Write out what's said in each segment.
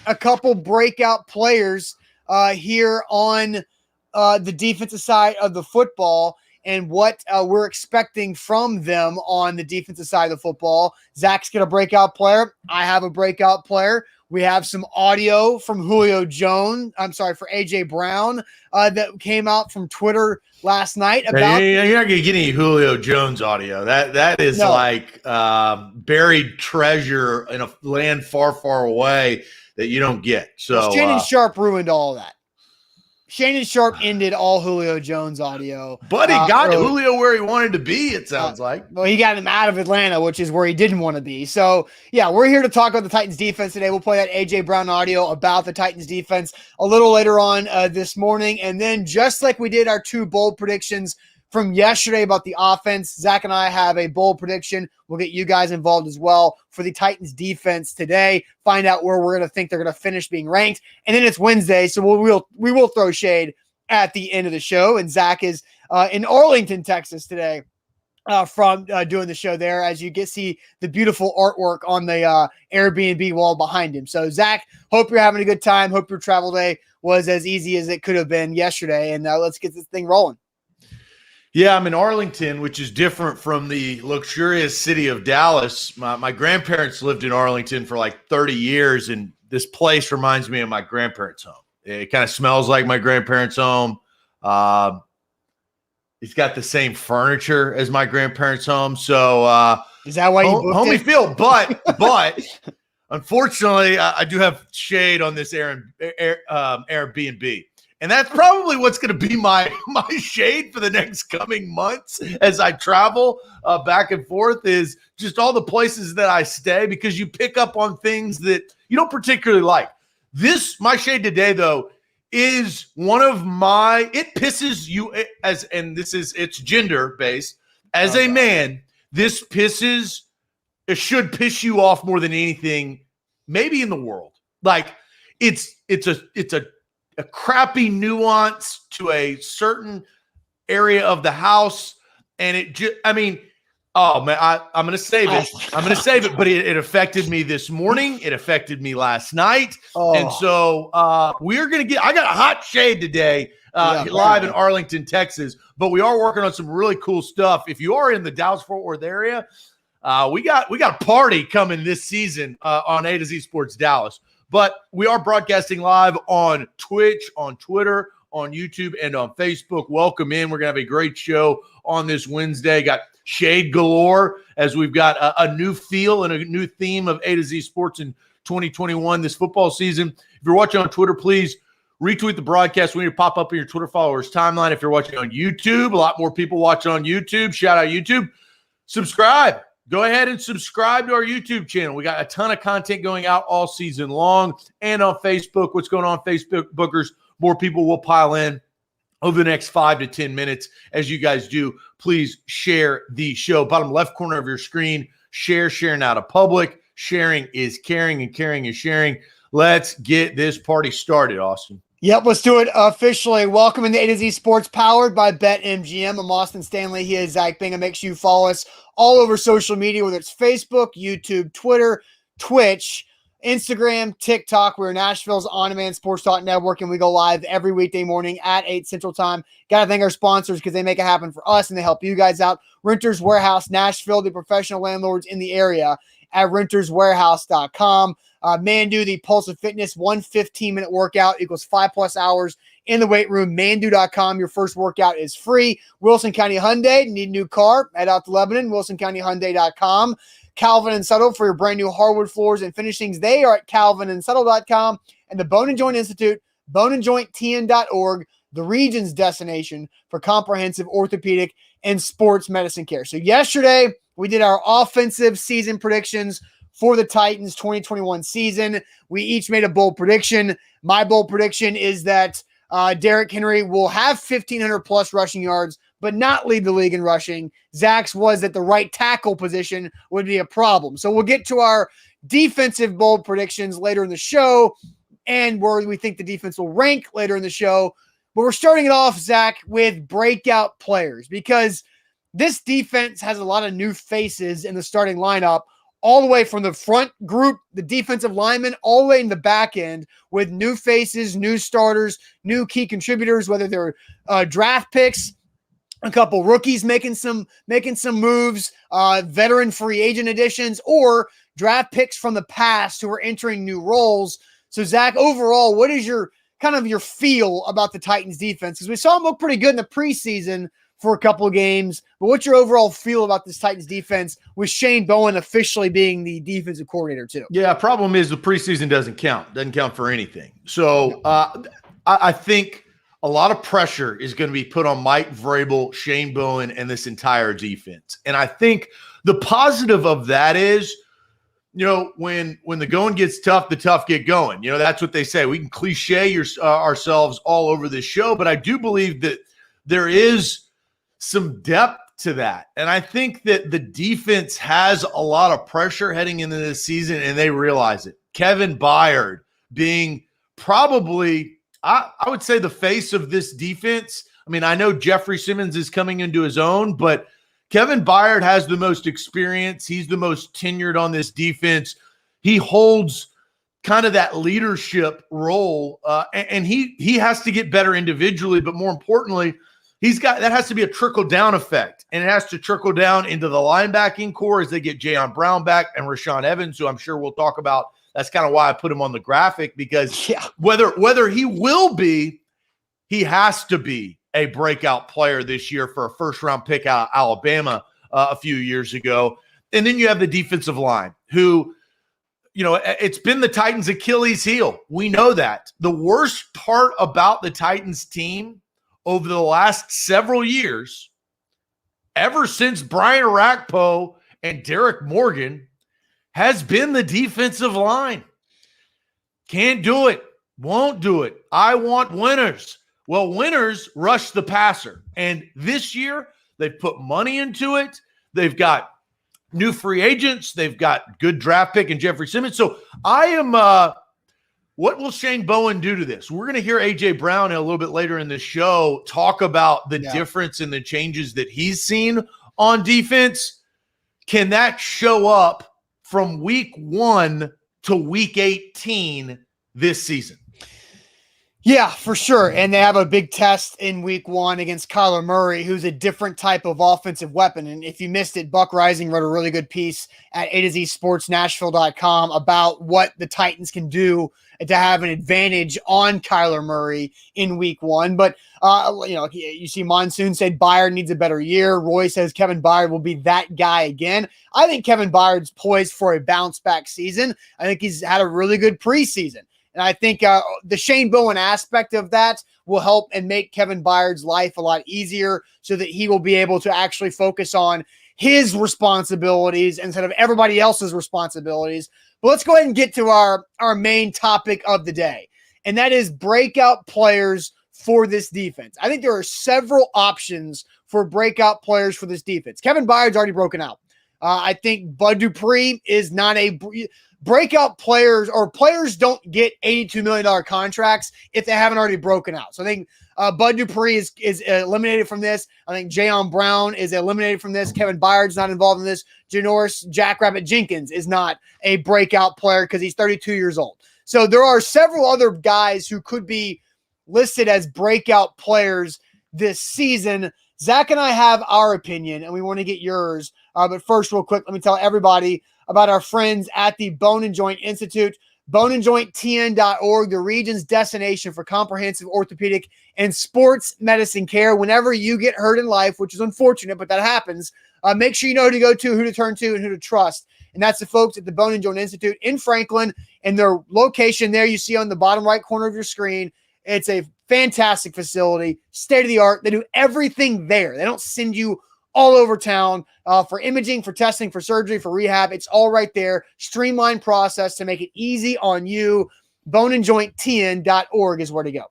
a couple breakout players here on the defensive side of the football and what we're expecting from them on the defensive side of the football. Zach's got a breakout player. I have a breakout player. We have some audio from for AJ Brown that came out from Twitter last night about. You're not going to get any Julio Jones audio. That is like buried treasure in a land far, far away that you don't get. So Shannon Sharp ruined all of that. Shannon Sharp ended all Julio Jones audio. But he got Julio where he wanted to be, it sounds like. Well, he got him out of Atlanta, which is where he didn't want to be. So, yeah, we're here to talk about the Titans defense today. We'll play that A.J. Brown audio about the Titans defense a little later on this morning. And then just like we did our two bold predictions from yesterday about the offense, Zach and I have a bold prediction. We'll get you guys involved as well for the Titans defense today. Find out where we're going to think they're going to finish being ranked. And then it's Wednesday, so we will throw shade at the end of the show. And Zach is in Arlington, Texas today from doing the show there, as you see the beautiful artwork on the Airbnb wall behind him. So, Zach, hope you're having a good time. Hope your travel day was as easy as it could have been yesterday. And let's get this thing rolling. Yeah, I'm in Arlington, which is different from the luxurious city of Dallas. My grandparents lived in Arlington for like 30 years, and this place reminds me of my grandparents' home. It kind of smells like my grandparents' home. It's got the same furniture as my grandparents' home. So is that why you booked homey it? feel? But unfortunately, I do have shade on this Airbnb. And that's probably what's going to be my shade for the next coming months as I travel back and forth, is just all the places that I stay, because you pick up on things that you don't particularly like. My shade today, though, is one of it pisses you it's gender based. As a man, it should piss you off more than anything, maybe in the world. Like it's a crappy nuance to a certain area of the house. And I'm going to save it. I'm going to save it, but it affected me this morning. It affected me last night. Oh. And so I got a hot shade today live in Arlington, Texas, but we are working on some really cool stuff. If you are in the Dallas-Fort Worth area, we got a party coming this season on A to Z Sports Dallas. But we are broadcasting live on Twitch, on Twitter, on YouTube, and on Facebook. Welcome in. We're going to have a great show on this Wednesday. Got shade galore, as we've got a new feel and a new theme of A to Z Sports in 2021 this football season. If you're watching on Twitter, please retweet the broadcast. We need to pop up in your Twitter followers timeline. If you're watching on YouTube, a lot more people watching on YouTube. Shout out YouTube. Subscribe. Go ahead and subscribe to our YouTube channel. We got a ton of content going out all season long. And on Facebook, what's going on Facebook, Bookers? More people will pile in over the next 5 to 10 minutes. As you guys do, please share the show. Bottom left corner of your screen, sharing out of public. Sharing is caring, and caring is sharing. Let's get this party started, Austin. Yep, let's do it officially. Welcome into A to Z Sports, powered by BetMGM. I'm Austin Stanley. He is Zach Bingham. Make sure you follow us all over social media, whether it's Facebook, YouTube, Twitter, Twitch, Instagram, TikTok. We're Nashville's on-demand sports talk network, and we go live every weekday morning at 8 Central Time. Got to thank our sponsors, because they make it happen for us, and they help you guys out. Renters Warehouse Nashville, the professional landlords in the area at renterswarehouse.com. Mandu, the Pulse of Fitness, 1 15-minute workout equals 5+ hours in the weight room. Mandu.com. Your first workout is free. Wilson County Hyundai. Need a new car? Head out to Lebanon. WilsonCountyHyundai.com. Calvin and Settle for your brand new hardwood floors and finishings. They are at CalvinandSettle.com. And the Bone and Joint Institute, boneandjointtn.org, the region's destination for comprehensive orthopedic and sports medicine care. So yesterday, we did our offensive season predictions for the Titans 2021 season. We each made a bold prediction. My bold prediction is that Derrick Henry will have 1,500 plus rushing yards, but not lead the league in rushing. Zach's was that the right tackle position would be a problem. So we'll get to our defensive bold predictions later in the show, and where we think the defense will rank later in the show. But we're starting it off, Zach, with breakout players, because this defense has a lot of new faces in the starting lineup, all the way from the front group, the defensive linemen, all the way in the back end with new faces, new starters, new key contributors, whether they're draft picks, a couple rookies making some moves, veteran free agent additions, or draft picks from the past who are entering new roles. So, Zach, overall, what is your feel about the Titans defense? Because we saw them look pretty good in the preseason for a couple of games, but what's your overall feel about this Titans defense with Shane Bowen officially being the defensive coordinator too? Yeah, problem is the preseason doesn't count for anything. So I think a lot of pressure is going to be put on Mike Vrabel, Shane Bowen, and this entire defense. And I think the positive of that is, when the going gets tough, the tough get going. That's what they say. We can cliche ourselves all over this show, but I do believe that there is some depth to that. And I think that the defense has a lot of pressure heading into this season, and they realize it. Kevin Byard being probably, I would say, the face of this defense. I mean, I know Jeffrey Simmons is coming into his own, but Kevin Byard has the most experience. He's the most tenured on this defense. He holds kind of that leadership role, and he has to get better individually, but more importantly, that has to be a trickle-down effect, and it has to trickle down into the linebacking core as they get Jayon Brown back and Rashaan Evans, who I'm sure we'll talk about. That's kind of why I put him on the graphic, because whether he will be, he has to be a breakout player this year for a first-round pick out of Alabama a few years ago. And then you have the defensive line, who, it's been the Titans' Achilles heel. We know that. The worst part about the Titans team over the last several years, ever since Brian Orakpo and Derek Morgan, has been the defensive line. Can't do it. Won't do it. I want winners. Well, winners rush the passer. And this year, they've put money into it. They've got new free agents. They've got good draft pick and Jeffrey Simmons. So I am what will Shane Bowen do to this? We're going to hear A.J. Brown a little bit later in the show talk about the difference and the changes that he's seen on defense. Can that show up from week 1 to week 18 this season? Yeah, for sure. And they have a big test in week 1 against Kyler Murray, who's a different type of offensive weapon. And if you missed it, Buck Rising wrote a really good piece at A2ZSportsNashville.com about what the Titans can do to have an advantage on Kyler Murray in week 1. But, you see Monsoon said Byard needs a better year. Roy says Kevin Byard will be that guy again. I think Kevin Byard's poised for a bounce back season. I think he's had a really good preseason. And I think the Shane Bowen aspect of that will help and make Kevin Byard's life a lot easier so that he will be able to actually focus on his responsibilities instead of everybody else's responsibilities. But let's go ahead and get to our main topic of the day, and that is breakout players for this defense. I think there are several options for breakout players for this defense. Kevin Byard's already broken out. I think Bud Dupree is not a breakout players, or players don't get $82 million contracts if they haven't already broken out. So I think Bud Dupree is eliminated from this. I think Jayon Brown is eliminated from this. Kevin Byard's not involved in this. Janoris Jackrabbit Jenkins is not a breakout player because he's 32 years old. So there are several other guys who could be listed as breakout players this season. Zach and I have our opinion, and we want to get yours. But first, real quick, let me tell everybody about our friends at the Bone and Joint Institute, boneandjointtn.org, the region's destination for comprehensive orthopedic and sports medicine care. Whenever you get hurt in life, which is unfortunate, but that happens, make sure you know who to go to, who to turn to, and who to trust. And that's the folks at the Bone and Joint Institute in Franklin, and their location there you see on the bottom right corner of your screen. It's a fantastic facility, state-of-the-art. They do everything there. They don't send you all over town for imaging, for testing, for surgery, for rehab. It's all right there. Streamlined process to make it easy on you. Boneandjointtn.org is where to go.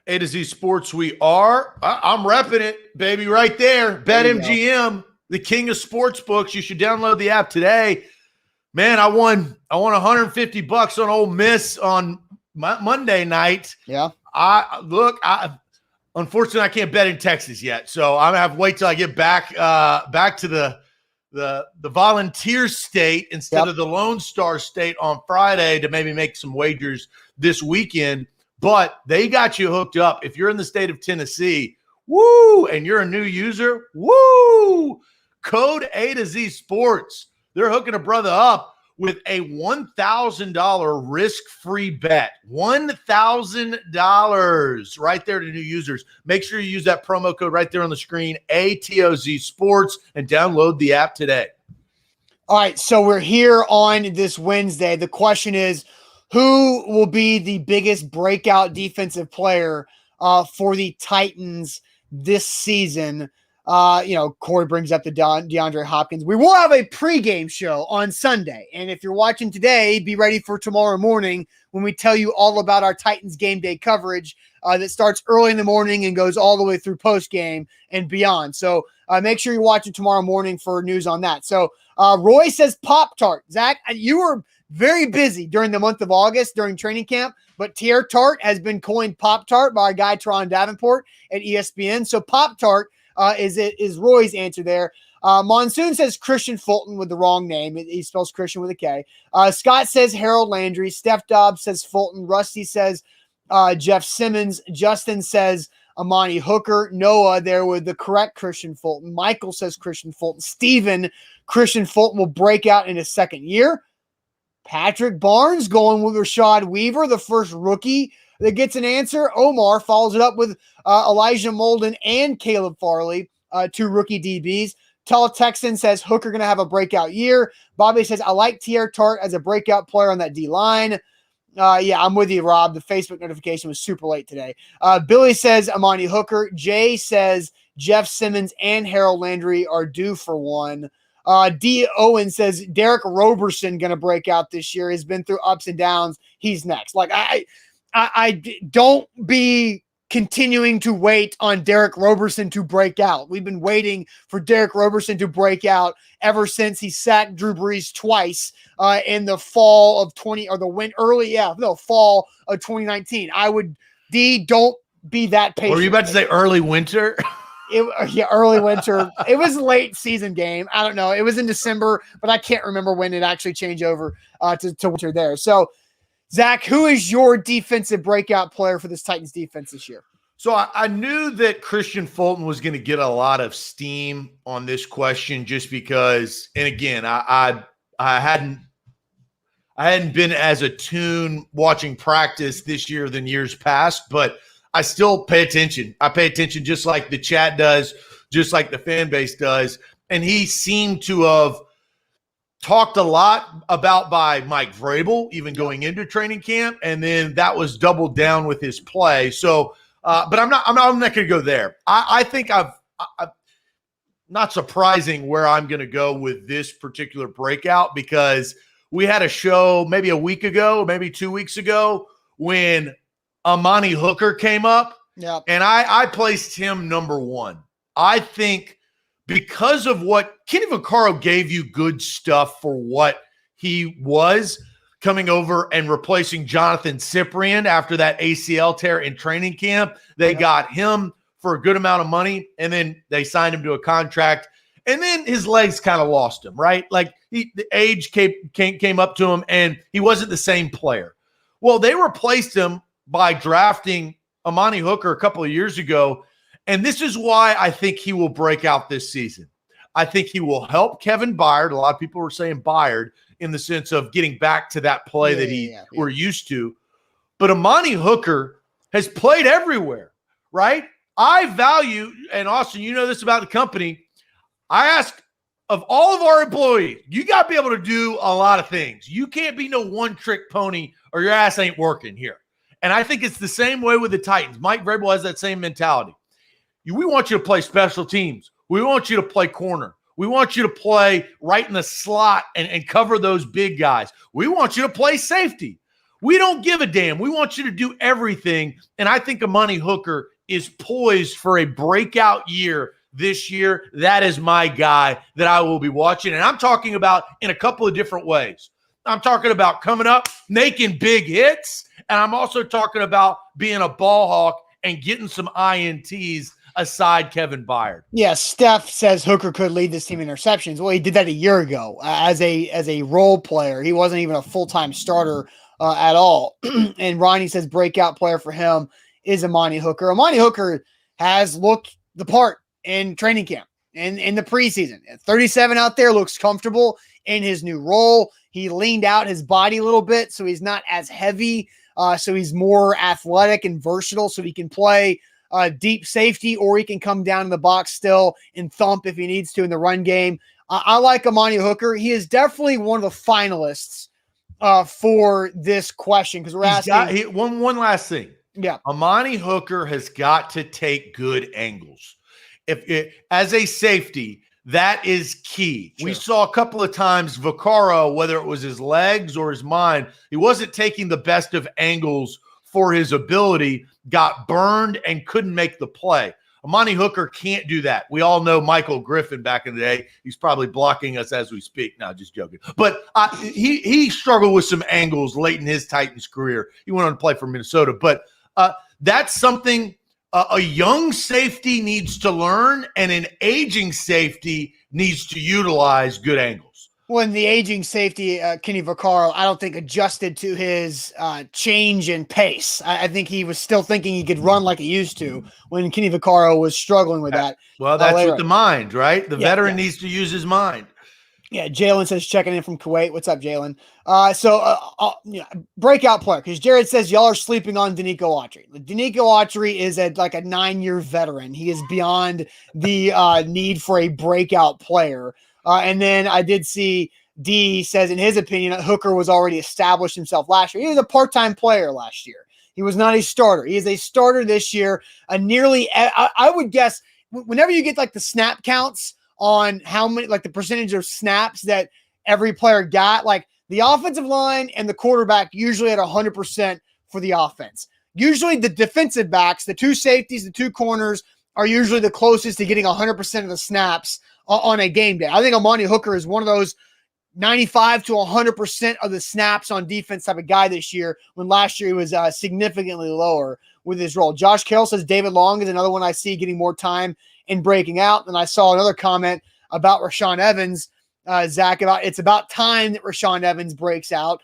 A to Z Sports, we are. I'm repping it, baby, right there. BetMGM, the king of sports books. You should download the app today. Man, I won $150 on Ole Miss on Monday night. Yeah. Unfortunately, I can't bet in Texas yet, so I'm gonna have to wait till I get back to the the volunteer state instead of the Lone Star State on Friday to maybe make some wagers this weekend. But they got you hooked up. If you're in the state of Tennessee, woo, and you're a new user, woo, code A to Z Sports. They're hooking a brother up with a $1,000 risk-free bet. $1,000 right there to new users. Make sure you use that promo code right there on the screen, ATOZ Sports, and download the app today. All right, so we're here on this Wednesday. The question is, who will be the biggest breakout defensive player for the Titans this season? Corey brings up the DeAndre Hopkins. We will have a pregame show on Sunday. And if you're watching today, be ready for tomorrow morning when we tell you all about our Titans game day coverage that starts early in the morning and goes all the way through postgame and beyond. So make sure you're watching tomorrow morning for news on that. So Roy says Pop-Tart. Zach, you were very busy during the month of August during training camp, but Tier Tart has been coined Pop-Tart by our guy Teron Davenport at ESPN. So Pop-Tart is Roy's answer there. Monsoon says Christian Fulton with the wrong name. He spells Christian with a K. Scott says Harold Landry. Steph Dobbs says Fulton. Rusty says Jeff Simmons. Justin says Amani Hooker. Noah there with the correct Christian Fulton. Michael says Christian Fulton. Steven, Christian Fulton will break out in his second year. Patrick Barnes going with Rashad Weaver, the first rookie that gets an answer. Omar follows it up with Elijah Molden and Caleb Farley, two rookie DBs. Tall Texan says Hooker going to have a breakout year. Bobby says, I like Tier Tart as a breakout player on that D-line. I'm with you, Rob. The Facebook notification was super late today. Billy says Amani Hooker. Jay says Jeff Simmons and Harold Landry are due for one. D. Owen says Derek Roberson going to break out this year. He's been through ups and downs. He's next. Like I don't be continuing to wait on Derek Roberson to break out. We've been waiting for Derek Roberson to break out ever since he sacked Drew Brees twice in the fall of fall of 2019. Don't be that patient. Were you about to say early winter? Early winter. It was a late season game. I don't know. It was in December, but I can't remember when it actually changed over to winter there. So, Zach, who is your defensive breakout player for this Titans defense this year? So I knew that Christian Fulton was going to get a lot of steam on this question just because, and again, I hadn't been as attuned watching practice this year than years past, but I still pay attention. I pay attention just like the chat does, just like the fan base does. And he seemed to have talked a lot about by Mike Vrabel, even going into training camp. And then that was doubled down with his play. So, but I'm not going to go there. I think I've not surprising where I'm going to go with this particular breakout, because we had a show maybe a week ago, maybe 2 weeks ago, when Amani Hooker came up, and I placed him number one. I think because of what Kenny Vaccaro gave you good stuff for what he was coming over and replacing Jonathan Cyprien after that ACL tear in training camp. They got him for a good amount of money, and then they signed him to a contract, and then his legs kind of lost him, right? Like the age came up to him, and he wasn't the same player. Well, they replaced him by drafting Amani Hooker a couple of years ago, and this is why I think he will break out this season. I think he will help Kevin Byard. A lot of people were saying Byard in the sense of getting back to that play that we're used to. But Amani Hooker has played everywhere, right? I value, and Austin, you know this about the company, I ask of all of our employees, you got to be able to do a lot of things. You can't be no one-trick pony or your ass ain't working here. And I think it's the same way with the Titans. Mike Vrabel has that same mentality. We want you to play special teams. We want you to play corner. We want you to play right in the slot and cover those big guys. We want you to play safety. We don't give a damn. We want you to do everything. And I think Amani Hooker is poised for a breakout year this year. That is my guy that I will be watching. And I'm talking about in a couple of different ways. I'm talking about coming up, making big hits. And I'm also talking about being a ball hawk and getting some INTs aside Kevin Byard. Yeah, Steph says Hooker could lead this team in interceptions. Well, he did that a year ago as a role player. He wasn't even a full-time starter at all. And Ronnie says breakout player for him is Amani Hooker. Amani Hooker has looked the part in training camp and in the preseason. At 37 out there, looks comfortable in his new role. He leaned out his body a little bit, so he's not as heavy. So he's more athletic and versatile, so he can play deep safety, or he can come down in the box still and thump if he needs to in the run game. I like Amani Hooker. He is definitely one of the finalists for this question because we're asking. One last thing. Yeah. Amani Hooker has got to take good angles. As a safety, that is key. Sure. We saw a couple of times Vaccaro, whether it was his legs or his mind, he wasn't taking the best of angles for his ability, got burned and couldn't make the play. Amani Hooker can't do that. We all know Michael Griffin back in the day. He's probably blocking us as we speak. No, just joking. But he struggled with some angles late in his Titans career. He went on to play for Minnesota. But that's something a young safety needs to learn, and an aging safety needs to utilize good angles. When the aging safety, Kenny Vaccaro, I don't think adjusted to his change in pace. I think he was still thinking he could run like he used to when Kenny Vaccaro was struggling with that. Well, that's with the mind, right? The veteran needs to use his mind. Yeah, Jalen says checking in from Kuwait. What's up, Jalen? Breakout player, because Jared says y'all are sleeping on Danico Autry. Danico Autry is like a 9-year veteran. He is beyond the need for a breakout player. And then I did see D says, in his opinion, Hooker was already established himself last year. He was a part-time player last year. He was not a starter. He is a starter this year. I would guess, whenever you get like the snap counts on how many, like the percentage of snaps that every player got, like the offensive line and the quarterback usually at 100% for the offense. Usually the defensive backs, the two safeties, the two corners are usually the closest to getting 100% of the snaps on a game day. I think Amani Hooker is one of those 95 to 100% of the snaps on defense type of guy this year, when last year he was significantly lower with his role. Josh Carroll says David Long is another one I see getting more time in breaking out. And I saw another comment about Rashaan Evans, Zach, about it's about time that Rashaan Evans breaks out.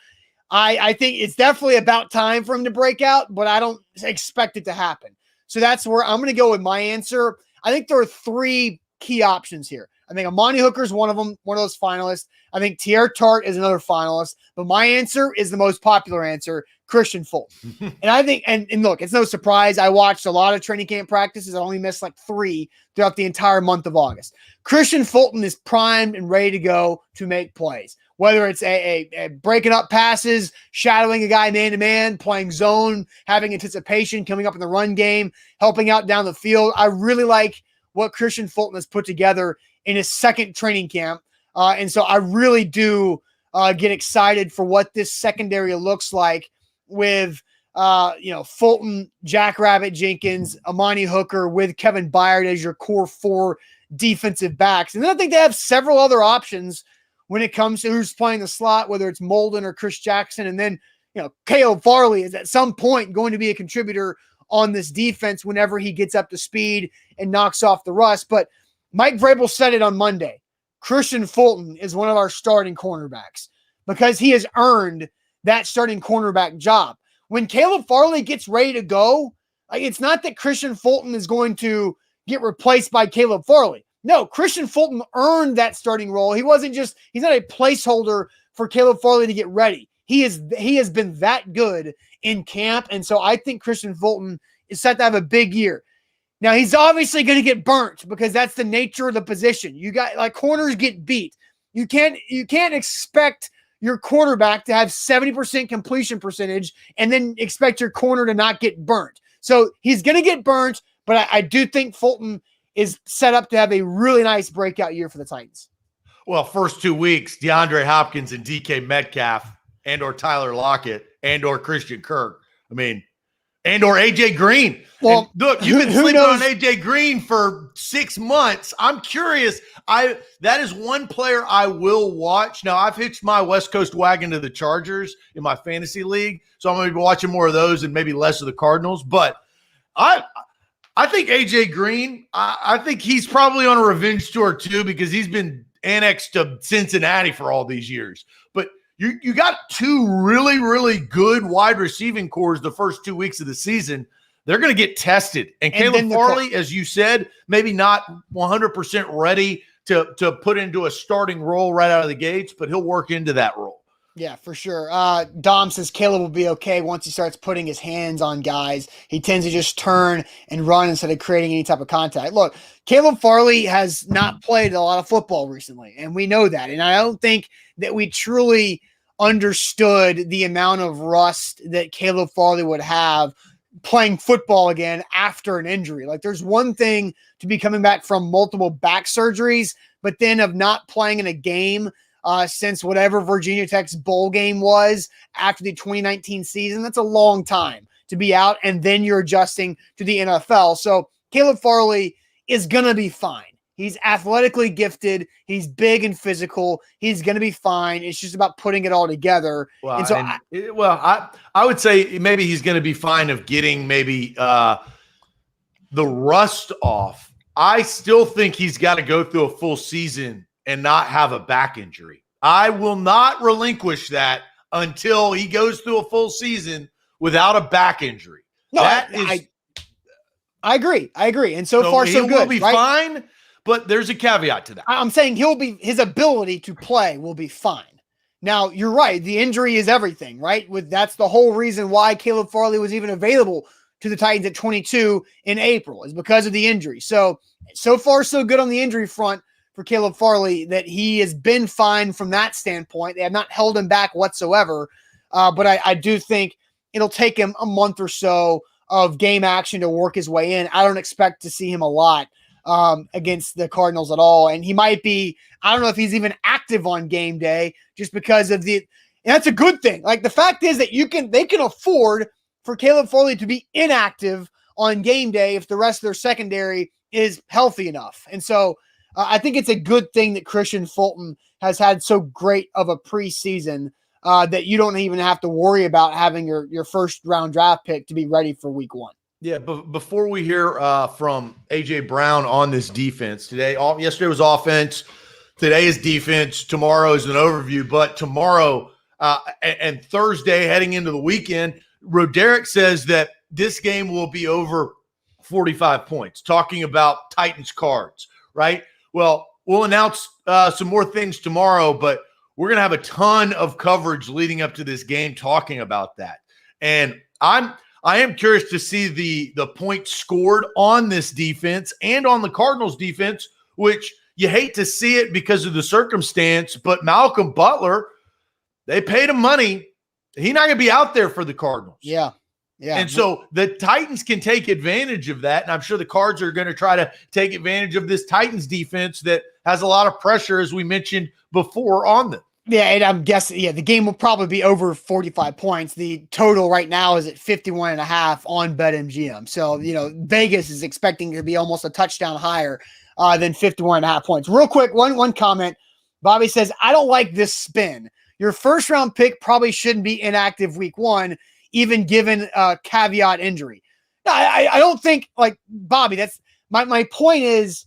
I think it's definitely about time for him to break out, but I don't expect it to happen. So that's where I'm going to go with my answer. I think there are three key options here. I think Amani Hooker is one of them, one of those finalists. I think Tierre Tart is another finalist, but my answer is the most popular answer, Christian Fulton. And I think, and look, it's no surprise. I watched a lot of training camp practices. I only missed like 3 throughout the entire month of August. Christian Fulton is primed and ready to go to make plays, whether it's a breaking up passes, shadowing a guy man-to-man, playing zone, having anticipation, coming up in the run game, helping out down the field. I really like what Christian Fulton has put together in his second training camp. And so I really do get excited for what this secondary looks like with, Fulton, Jackrabbit Jenkins, Amani Hooker, with Kevin Byard as your core 4 defensive backs. And then I think they have several other options when it comes to who's playing the slot, whether it's Molden or Chris Jackson. And then, Caleb Farley is at some point going to be a contributor on this defense whenever he gets up to speed and knocks off the rust. But Mike Vrabel said it on Monday. Christian Fulton is one of our starting cornerbacks because he has earned that starting cornerback job. When Caleb Farley gets ready to go, it's not that Christian Fulton is going to get replaced by Caleb Farley. No, Christian Fulton earned that starting role. He's not a placeholder for Caleb Farley to get ready. He has been that good in camp. And so I think Christian Fulton is set to have a big year. Now, he's obviously going to get burnt because that's the nature of the position. You got corners get beat. You can't expect your quarterback to have 70% completion percentage and then expect your corner to not get burnt. So he's going to get burnt, but I do think Fulton is set up to have a really nice breakout year for the Titans. Well, first 2 weeks, DeAndre Hopkins and DK Metcalf and or Tyler Lockett and or Christian Kirk. And or AJ Green. Well, and look, you've been sleeping on AJ Green for 6 months. I'm curious. That is one player I will watch. Now, I've hitched my West Coast wagon to the Chargers in my fantasy league, so I'm going to be watching more of those and maybe less of the Cardinals. But I think AJ Green, I think he's probably on a revenge tour too, because he's been annexed to Cincinnati for all these years. But you got two really, really good wide receiving cores the first 2 weeks of the season. They're going to get tested. And Caleb Farley, as you said, maybe not 100% ready to put into a starting role right out of the gates, but he'll work into that role. Yeah, for sure. Dom says Caleb will be okay once he starts putting his hands on guys. He tends to just turn and run instead of creating any type of contact. Look, Caleb Farley has not played a lot of football recently, and we know that. And I don't think that we truly understood the amount of rust that Caleb Farley would have playing football again after an injury. Like, there's one thing to be coming back from multiple back surgeries, but then of not playing in a game since whatever Virginia Tech's bowl game was after the 2019 season. That's a long time to be out, and then you're adjusting to the NFL. So Caleb Farley is going to be fine. He's athletically gifted. He's big and physical. He's going to be fine. It's just about putting it all together. Well, and so I would say maybe he's going to be fine of getting maybe the rust off. I still think he's got to go through a full season and not have a back injury. I will not relinquish that until he goes through a full season without a back injury. No, I agree. And so far, so good. He'll be fine, but there's a caveat to that. I'm saying his ability to play will be fine. Now, you're right. The injury is everything, right? That's the whole reason why Caleb Farley was even available to the Titans at 22 in April, is because of the injury. So far, so good on the injury front for Caleb Farley, that he has been fine from that standpoint. They have not held him back whatsoever. But I do think it'll take him a month or so of game action to work his way in. I don't expect to see him a lot against the Cardinals at all. And he might be, I don't know if he's even active on game day, just because of and that's a good thing. Like, the fact is that they can afford for Caleb Farley to be inactive on game day if the rest of their secondary is healthy enough. And so I think it's a good thing that Christian Fulton has had so great of a preseason that you don't even have to worry about having your first round draft pick to be ready for week one. Yeah, but before we hear from A.J. Brown on this defense, yesterday was offense, today is defense, tomorrow is an overview, but tomorrow and Thursday heading into the weekend, Roderick says that this game will be over 45 points, talking about Titans Cards, right? Well, we'll announce some more things tomorrow, but we're going to have a ton of coverage leading up to this game talking about that. And I am curious to see the points scored on this defense and on the Cardinals defense, which you hate to see it because of the circumstance, but Malcolm Butler, they paid him money. He's not going to be out there for the Cardinals. Yeah. And so the Titans can take advantage of that. And I'm sure the Cards are going to try to take advantage of this Titans defense that has a lot of pressure, as we mentioned before, on them. Yeah, and I'm guessing, the game will probably be over 45 points. The total right now is at 51.5 on BetMGM. So, Vegas is expecting to be almost a touchdown higher than 51.5 points. Real quick, one comment. Bobby says, I don't like this spin. Your first round pick probably shouldn't be inactive week one, even given a caveat injury. No, I don't think, like, Bobby, that's my point is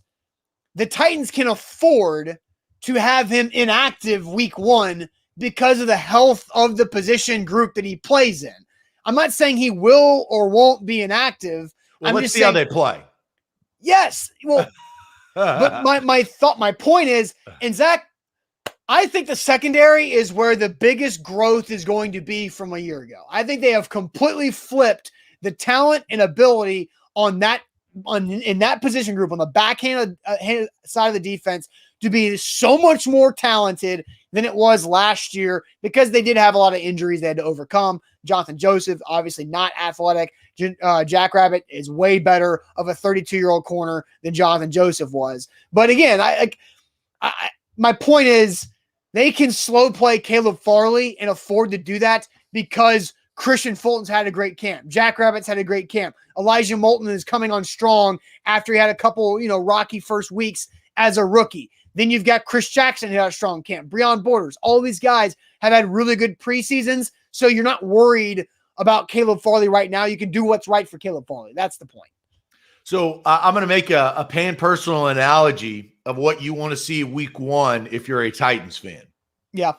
the Titans can afford to have him inactive week one because of the health of the position group that he plays in. I'm not saying he will or won't be inactive. Well, let's see how they play. Yes. Well, but my point is, and Zach, I think the secondary is where the biggest growth is going to be from a year ago. I think they have completely flipped the talent and ability in that position group on the backhand side of the defense to be so much more talented than it was last year, because they did have a lot of injuries they had to overcome. Jonathan Joseph, obviously not athletic. Jack Rabbit is way better of a 32-year-old corner than Jonathan Joseph was. But again, my point is, they can slow play Caleb Farley and afford to do that because Christian Fulton's had a great camp. Jack Rabbit's had a great camp. Elijah Moulton is coming on strong after he had a couple, rocky first weeks as a rookie. Then you've got Chris Jackson who had a strong camp. Breon Borders. All these guys have had really good preseasons, so you're not worried about Caleb Farley right now. You can do what's right for Caleb Farley. That's the point. So I'm going to make a pan-personal analogy of what you want to see week one if you're a Titans fan. Yeah.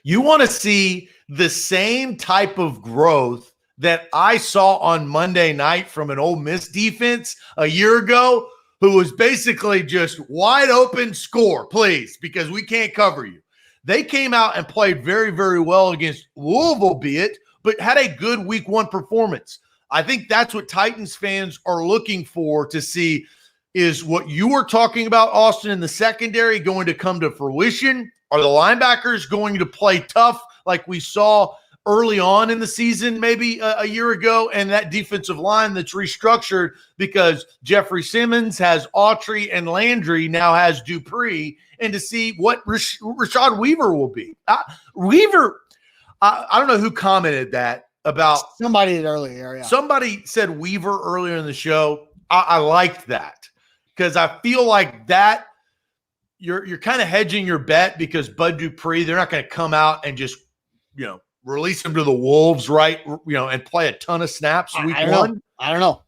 You want to see the same type of growth that I saw on Monday night from an Ole Miss defense a year ago, who was basically just wide open, score, please, because we can't cover you. They came out and played very, very well against Louisville, be it, but had a good week one performance. I think that's what Titans fans are looking for to see. Is what you were talking about, Austin, in the secondary going to come to fruition? Are the linebackers going to play tough like we saw early on in the season, maybe a year ago? And that defensive line that's restructured because Jeffrey Simmons has Autry and Landry, now has Dupree, and to see what Rashad Weaver will be. Weaver, I don't know who commented that about. Somebody did earlier. Yeah. Somebody said Weaver earlier in the show. I liked that because I feel like that you're kind of hedging your bet because Bud Dupree, they're not going to come out and just, release him to the Wolves, right? And play a ton of snaps week one. I don't know.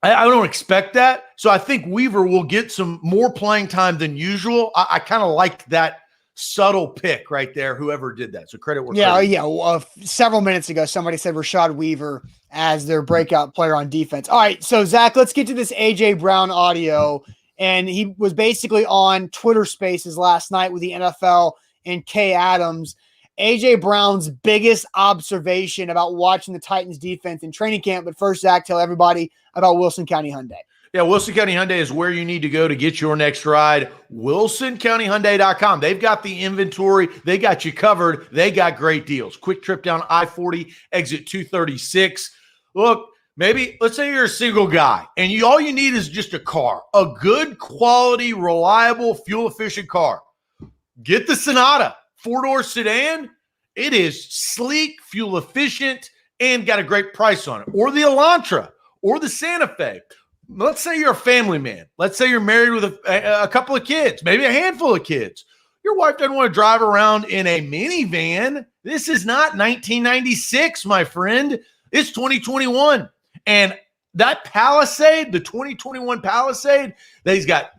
I don't expect that. So I think Weaver will get some more playing time than usual. I kind of like that subtle pick right there, whoever did that. So credit where credit. Yeah. Several minutes ago, somebody said Rashad Weaver as their breakout player on defense. All right. So, Zach, let's get to this A.J. Brown audio. And he was basically on Twitter Spaces last night with the NFL and Kay Adams. A.J. Brown's biggest observation about watching the Titans defense in training camp. But first, Zach, tell everybody about Wilson County Hyundai. Yeah, Wilson County Hyundai is where you need to go to get your next ride. WilsonCountyHyundai.com. They've got the inventory. They got you covered. They got great deals. Quick trip down I-40, exit 236. Look, maybe let's say you're a single guy and all you need is just a car, a good quality, reliable, fuel-efficient car. Get the Sonata, four-door sedan. It is sleek, fuel-efficient, and got a great price on it. Or the Elantra or the Santa Fe. Let's say you're a family man. Let's say you're married with a couple of kids, maybe a handful of kids. Your wife doesn't want to drive around in a minivan. This is not 1996, my friend. It's 2021. And that Palisade, the 2021 Palisade, they've got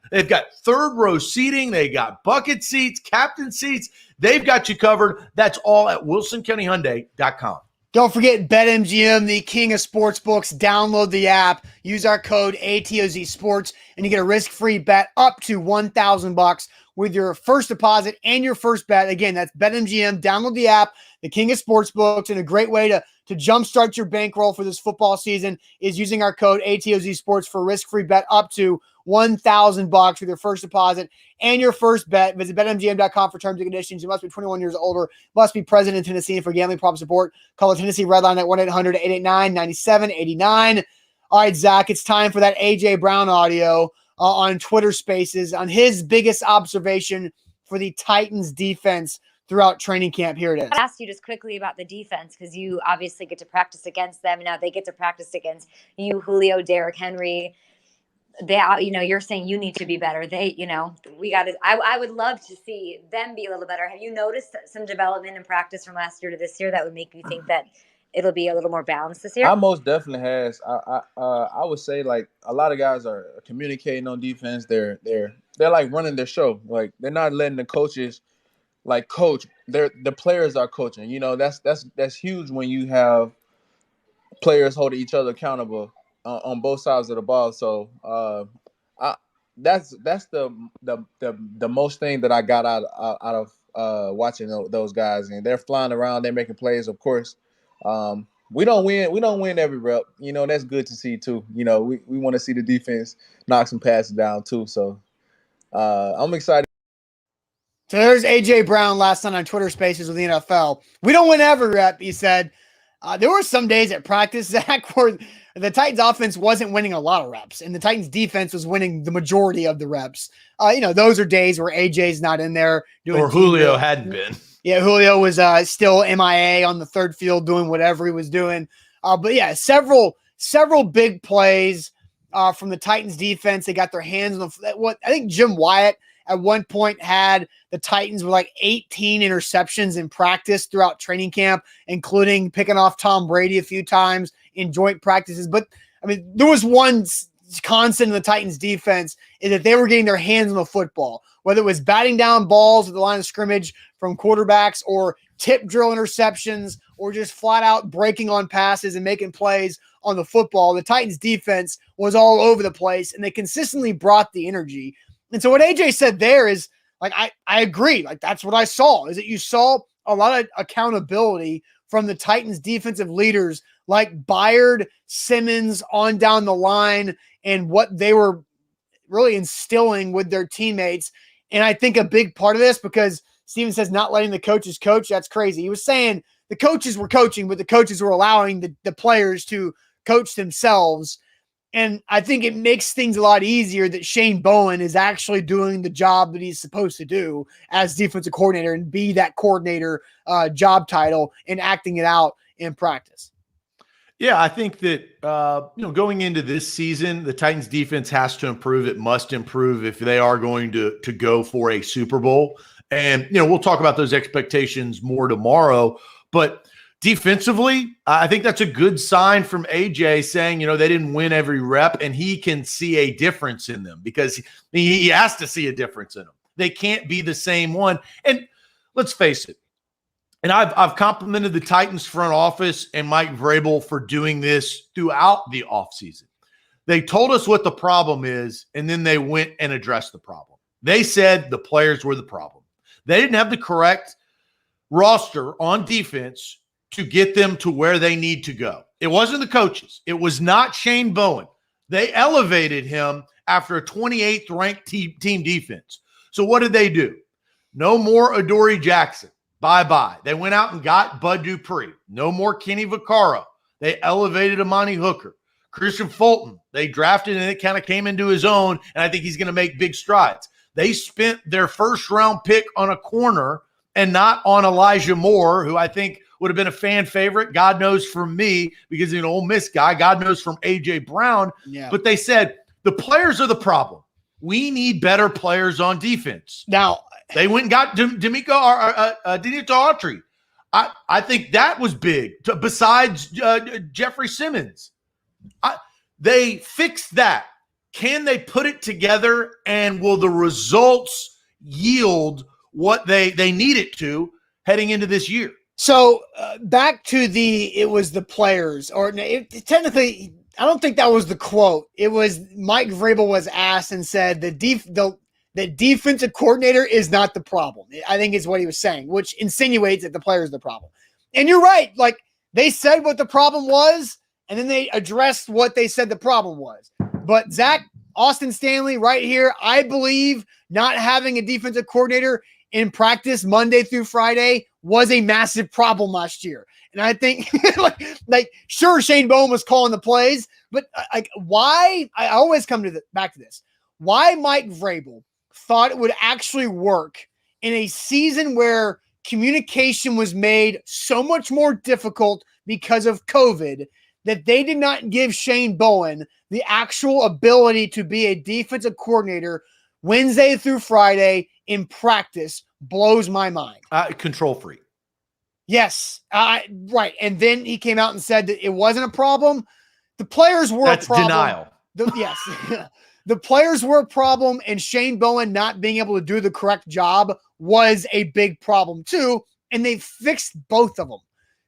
third row seating. They got bucket seats, captain seats. They've got you covered. That's all at WilsonCountyHyundai.com. Don't forget BetMGM, the king of sportsbooks. Download the app, use our code ATOZ Sports, and you get a risk-free bet up to $1,000 with your first deposit and your first bet. Again, that's BetMGM. Download the app, the king of sportsbooks, and a great way to jumpstart your bankroll for this football season is using our code ATOZ Sports for a risk-free bet up to $1,000 with your first deposit and your first bet. Visit BetMGM.com for terms and conditions. You must be 21 years or older, must be present in Tennessee, and for gambling problem support, call the Tennessee Red Line at 1-800-889-9789. All right, Zach, it's time for that A.J. Brown audio on Twitter Spaces on his biggest observation for the Titans defense throughout training camp. Here it is. I asked you just quickly about the defense because you obviously get to practice against them. Now they get to practice against you, Julio, Derrick Henry. You're saying you need to be better. We got to. I would love to see them be a little better. Have you noticed some development in practice from last year to this year that would make you think that it'll be a little more balanced this year? I most definitely has. I would say like a lot of guys are communicating on defense. They're like running their show. Like they're not letting the coaches like coach. The players are coaching. That's huge when you have players holding each other accountable on both sides of the ball. So that's the most thing that I got out of watching those guys. And they're flying around. They're making plays, of course. We don't win every rep. That's good to see too. We want to see the defense knock some passes down too. So I'm excited. So there's A.J. Brown last night on Twitter Spaces with the NFL. We don't win every rep, he said. There were some days at practice, Zach, where the Titans offense wasn't winning a lot of reps, and the Titans defense was winning the majority of the reps. Those are days where AJ's not in there doing. Or Julio hadn't been. Yeah, Julio was still MIA on the third field doing whatever he was doing. But yeah, several big plays from the Titans defense. They got their hands on what I think Jim Wyatt at one point had the Titans with like 18 interceptions in practice throughout training camp, including picking off Tom Brady a few times in joint practices. But I mean, there was one constant in the Titans defense is that they were getting their hands on the football, whether it was batting down balls at the line of scrimmage from quarterbacks or tip drill interceptions or just flat out breaking on passes and making plays on the football. The Titans defense was all over the place and they consistently brought the energy. And so what AJ said there is like, I agree. Like that's what I saw is that you saw a lot of accountability from the Titans defensive leaders like Byard, Simmons on down the line and what they were really instilling with their teammates. And I think a big part of this, because Steven says not letting the coaches coach, that's crazy. He was saying the coaches were coaching, but the coaches were allowing the players to coach themselves. And I think it makes things a lot easier that Shane Bowen is actually doing the job that he's supposed to do as defensive coordinator and be that coordinator job title and acting it out in practice. Yeah, I think that, going into this season, the Titans defense has to improve. It must improve if they are going to go for a Super Bowl. And, we'll talk about those expectations more tomorrow. But defensively, I think that's a good sign from AJ saying, they didn't win every rep and he can see a difference in them because he has to see a difference in them. They can't be the same one. And let's face it. And I've complimented the Titans front office and Mike Vrabel for doing this throughout the offseason. They told us what the problem is, and then they went and addressed the problem. They said the players were the problem. They didn't have the correct roster on defense to get them to where they need to go. It wasn't the coaches. It was not Shane Bowen. They elevated him after a 28th ranked team defense. So what did they do? No more Adoree Jackson. Bye-bye. They went out and got Bud Dupree. No more Kenny Vaccaro. They elevated Amani Hooker. Christian Fulton, they drafted and it kind of came into his own, and I think he's going to make big strides. They spent their first-round pick on a corner and not on Elijah Moore, who I think would have been a fan favorite. God knows from me because he's an Ole Miss guy. God knows from A.J. Brown. Yeah. But they said, the players are the problem. We need better players on defense. Now, they went and got Denico Autry. I think that was big. Besides Jeffrey Simmons, they fixed that. Can they put it together, and will the results yield what they need it to heading into this year? So back to it was the players, or technically, I don't think that was the quote. It was Mike Vrabel was asked and said the defensive coordinator is not the problem. I think is what he was saying, which insinuates that the player is the problem. And you're right. Like they said what the problem was, and then they addressed what they said the problem was. But Zach, Austin Stanley right here, I believe not having a defensive coordinator in practice Monday through Friday was a massive problem last year. And I think like sure, Shane Bowen was calling the plays, but like why? I always come to back to this. Why Mike Vrabel thought it would actually work in a season where communication was made so much more difficult because of COVID that they did not give Shane Bowen the actual ability to be a defensive coordinator Wednesday through Friday in practice blows my mind. Control freak. Yes, right. And then he came out and said that it wasn't a problem. The players were That's a problem. Denial. Yes. The players were a problem, and Shane Bowen not being able to do the correct job was a big problem too, and they fixed both of them.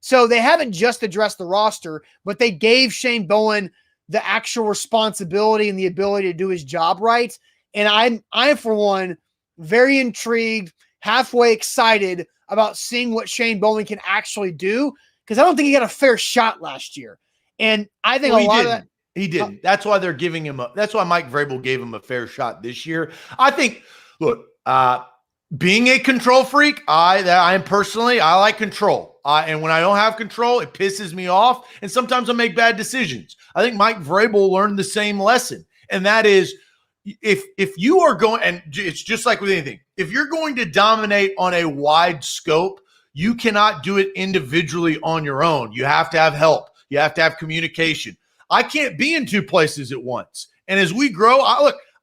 So they haven't just addressed the roster, but they gave Shane Bowen the actual responsibility and the ability to do his job right. And I'm for one, very intrigued, halfway excited about seeing what Shane Bowen can actually do, because I don't think he got a fair shot last year. And I think a lot of that. He didn't. That's why they're giving him that's why Mike Vrabel gave him a fair shot this year. I think, look, being a control freak, I like control. And when I don't have control, it pisses me off. And sometimes I make bad decisions. I think Mike Vrabel learned the same lesson. And that is, if you are going, and it's just like with anything, if you're going to dominate on a wide scope, you cannot do it individually on your own. You have to have help. You have to have communication. I can't be in two places at once. And as we grow,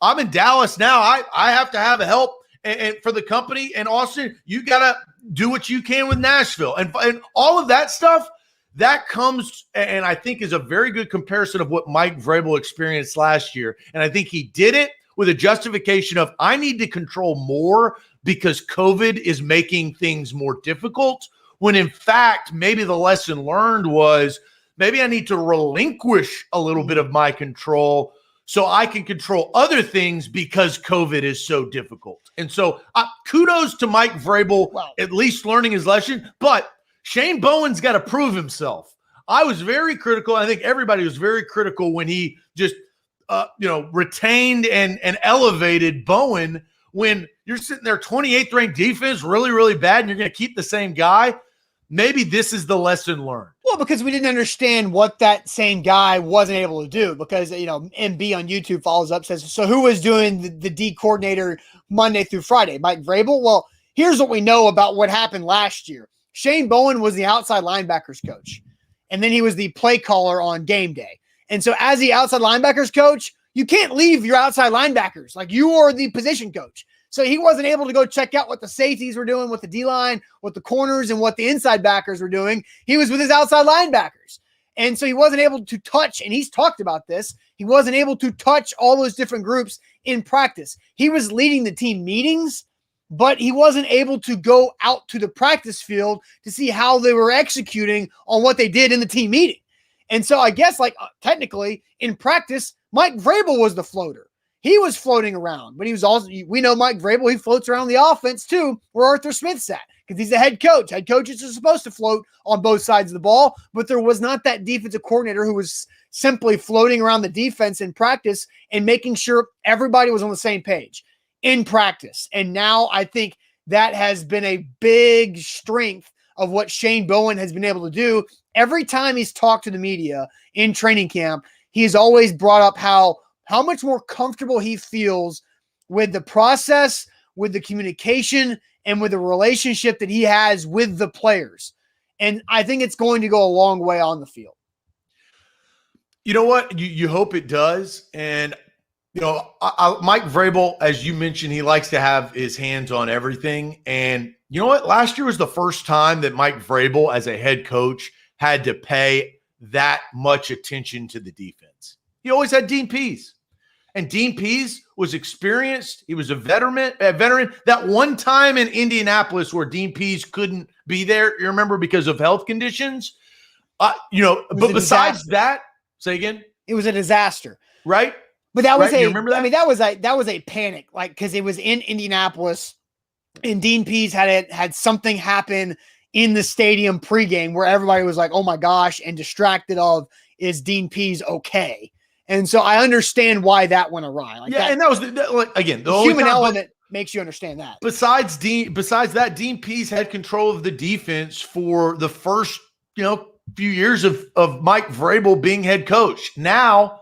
I'm in Dallas now. I have to have help and for the company. And Austin, you got to do what you can with Nashville. And all of that stuff, that comes, and I think is a very good comparison of what Mike Vrabel experienced last year. And I think he did it with a justification of, I need to control more because COVID is making things more difficult, when in fact, maybe the lesson learned was, maybe I need to relinquish a little bit of my control so I can control other things because COVID is so difficult. And so kudos to Mike Vrabel, at least learning his lesson. But Shane Bowen's got to prove himself. I was very critical. I think everybody was very critical when he just, retained and elevated Bowen. When you're sitting there, 28th ranked defense, really, really bad, and you're going to keep the same guy. Maybe this is the lesson learned. Well, because we didn't understand what that same guy wasn't able to do, because, MB on YouTube follows up, says, so who was doing the D coordinator Monday through Friday? Mike Vrabel? Well, here's what we know about what happened last year. Shane Bowen was the outside linebackers coach, and then he was the play caller on game day. And so as the outside linebackers coach, you can't leave your outside linebackers. Like, you are the position coach. So he wasn't able to go check out what the safeties were doing with the D-line, what the corners, and what the inside backers were doing. He was with his outside linebackers. And so he wasn't able to touch, and he's talked about this, he wasn't able to touch all those different groups in practice. He was leading the team meetings, but he wasn't able to go out to the practice field to see how they were executing on what they did in the team meeting. And so I guess, technically, in practice, Mike Vrabel was the floater. He was floating around, but he was also, we know Mike Vrabel, he floats around the offense too, where Arthur Smith sat, because he's the head coach. Head coaches are supposed to float on both sides of the ball, but there was not that defensive coordinator who was simply floating around the defense in practice and making sure everybody was on the same page in practice. And now I think that has been a big strength of what Shane Bowen has been able to do. Every time he's talked to the media in training camp, he's always brought up how much more comfortable he feels with the process, with the communication, and with the relationship that he has with the players. And I think it's going to go a long way on the field. You know what? You hope it does. And, Mike Vrabel, as you mentioned, he likes to have his hands on everything. And you know what? Last year was the first time that Mike Vrabel, as a head coach, had to pay that much attention to the defense. He always had Dean Pease. And Dean Pease was experienced. He was a veteran. That one time in Indianapolis where Dean Pease couldn't be there, you remember, because of health conditions? But besides that, say again? It was a disaster. Right? But that was you remember that? I mean, that was a panic, because it was in Indianapolis, and Dean Pease had something happen in the stadium pregame where everybody was like, oh my gosh, and distracted of, is Dean Pease okay? And so I understand why that went awry. And that was the human element makes you understand that. Besides that, Dean Pease had control of the defense for the first few years of Mike Vrabel being head coach. Now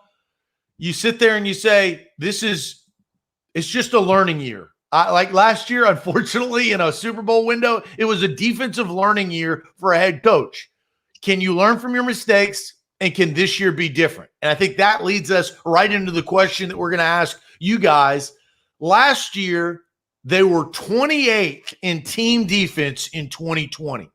you sit there and you say, it's just a learning year. Like last year, unfortunately, in a Super Bowl window, it was a defensive learning year for a head coach. Can you learn from your mistakes? And can this year be different? And I think that leads us right into the question that we're going to ask you guys. Last year, they were 28th in team defense in 2020.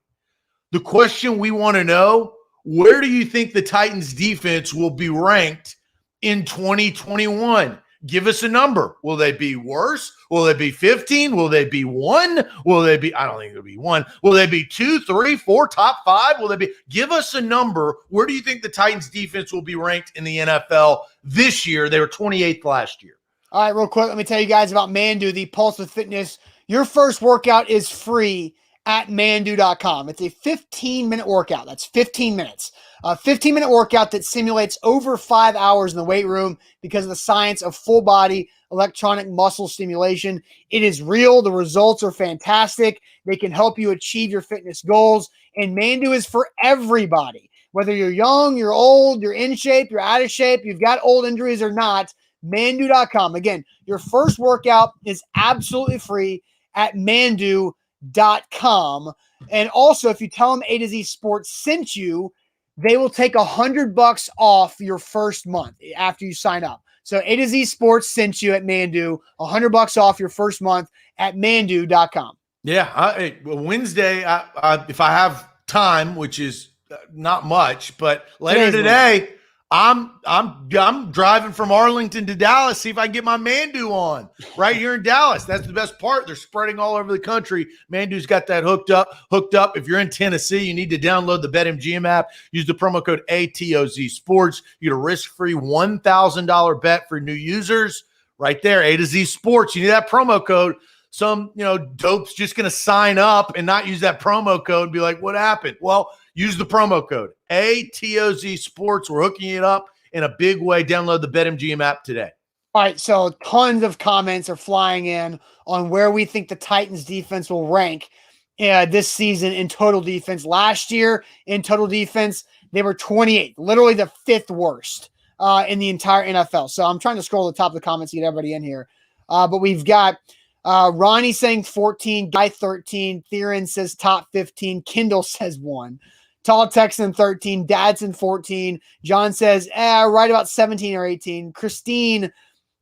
The question we want to know, where do you think the Titans defense will be ranked in 2021? Give us a number. Will they be worse? Will they be 15? Will they be 1? Will they be, I don't think it'll be 1. Will they be 2, 3, 4, top 5? Will they be, give us a number. Where do you think the Titans defense will be ranked in the NFL this year? They were 28th last year. All right, real quick, let me tell you guys about Mandu, the Pulse of Fitness. Your first workout is free at mandu.com. It's a 15-minute workout. That's 15 minutes. A 15-minute workout that simulates over 5 hours in the weight room because of the science of full-body electronic muscle stimulation. It is real. The results are fantastic. They can help you achieve your fitness goals. And Mandu is for everybody. Whether you're young, you're old, you're in shape, you're out of shape, you've got old injuries or not, mandu.com. Again, your first workout is absolutely free at mandu.com. And also, if you tell them A to Z Sports sent you, they will take $100 off your first month after you sign up. So A to Z Sports sent you at Mandu, $100 off your first month at mandu.com. Yeah. Wednesday, if I have time, which is Not much, but later Today's today, I'm driving from Arlington to Dallas, see if I can get my Mandu on right here in Dallas. That's the best part. They're spreading all over the country. Mandu's got that hooked up. If you're in Tennessee, you need to download the BetMGM app. Use the promo code ATOZ Sports. You get a risk-free $1,000 bet for new users right there. A to Z Sports. You need that promo code. Some, dope's just going to sign up and not use that promo code and be like, what happened? Well, use the promo code ATOZ Sports. We're hooking it up in a big way. Download the BetMGM app today. All right, so tons of comments are flying in on where we think the Titans defense will rank this season in total defense. Last year in total defense, they were 28th, literally the 5th worst in the entire NFL. So I'm trying to scroll to the top of the comments to get everybody in here. But we've got Ronnie saying 14, Guy 13, Theron says top 15, Kendall says 1. Tall Texan 13, Dadson 14. John says, right about 17 or 18. Christine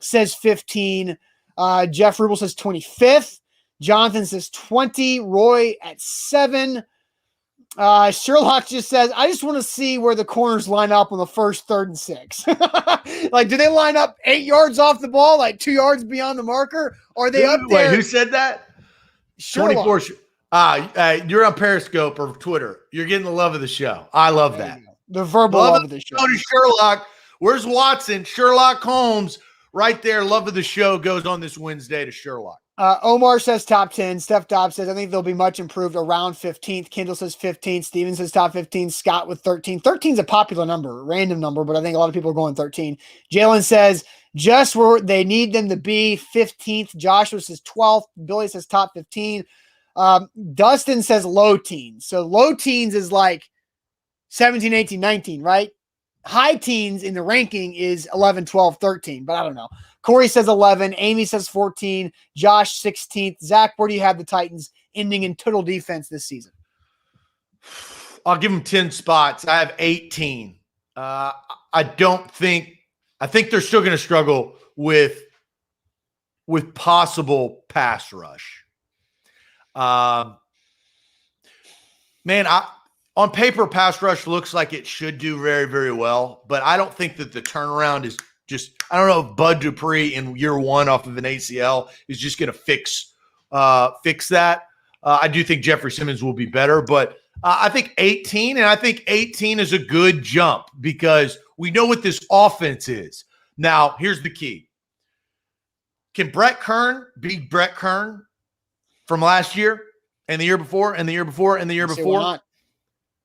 says 15. Jeff Rubel says 25th. Jonathan says 20. Roy at 7. Sherlock just says, I just want to see where the corners line up on the first 3rd and 6. Like, do they line up 8 yards off the ball, like 2 yards beyond the marker? Or are they up there? Wait, who said that? Sherlock. 24. You're on Periscope or Twitter. You're getting the love of the show. I love that. The verbal love of the show. To Sherlock. Where's Watson? Sherlock Holmes right there. Love of the show goes on this Wednesday to Sherlock. Omar says top 10. Steph Dobbs says, I think they'll be much improved around 15th. Kendall says 15th. Steven says top 15. Scott with 13. 13 is a popular number, random number, but I think a lot of people are going 13. Jalen says just where they need them to be, 15th. Joshua says 12th. Billy says top 15. Dustin says low teens. So low teens is like 17, 18, 19, right? High teens in the ranking is 11, 12, 13, but I don't know. Corey says 11. Amy says 14. Josh 16th. Zach, where do you have the Titans ending in total defense this season? I'll give them 10 spots. I have 18. I think they're still going to struggle with possible pass rush. On paper, pass rush looks like it should do very, very well, but I don't think that the turnaround is I don't know if Bud Dupree in year 1 off of an ACL is just going to fix that. I do think Jeffrey Simmons will be better, but I think 18, and I think 18 is a good jump because we know what this offense is. Now, here's the key. Can Brett Kern be Brett Kern from last year and the year before and the year before and the year before?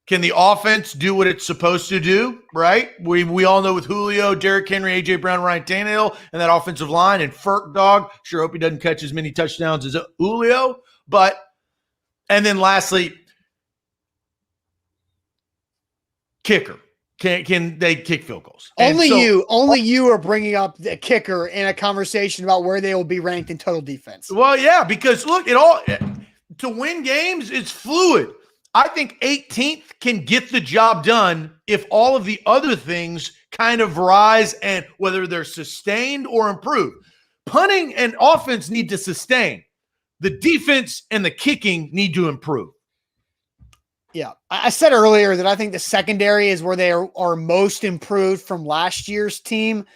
Can the offense do what it's supposed to do, right? We all know with Julio, Derrick Henry, A.J. Brown, Ryan Tannehill, and that offensive line, and Ferk Dog. Sure hope he doesn't catch as many touchdowns as Julio. And then lastly, kicker. Can they kick field goals? Only you are bringing up the kicker in a conversation about where they will be ranked in total defense. Well, yeah, because look, to win games, it's fluid. I think 18th can get the job done if all of the other things kind of rise and whether they're sustained or improved. Punting and offense need to sustain. The defense and the kicking need to improve. Yeah. I said earlier that I think the secondary is where they are most improved from last year's team.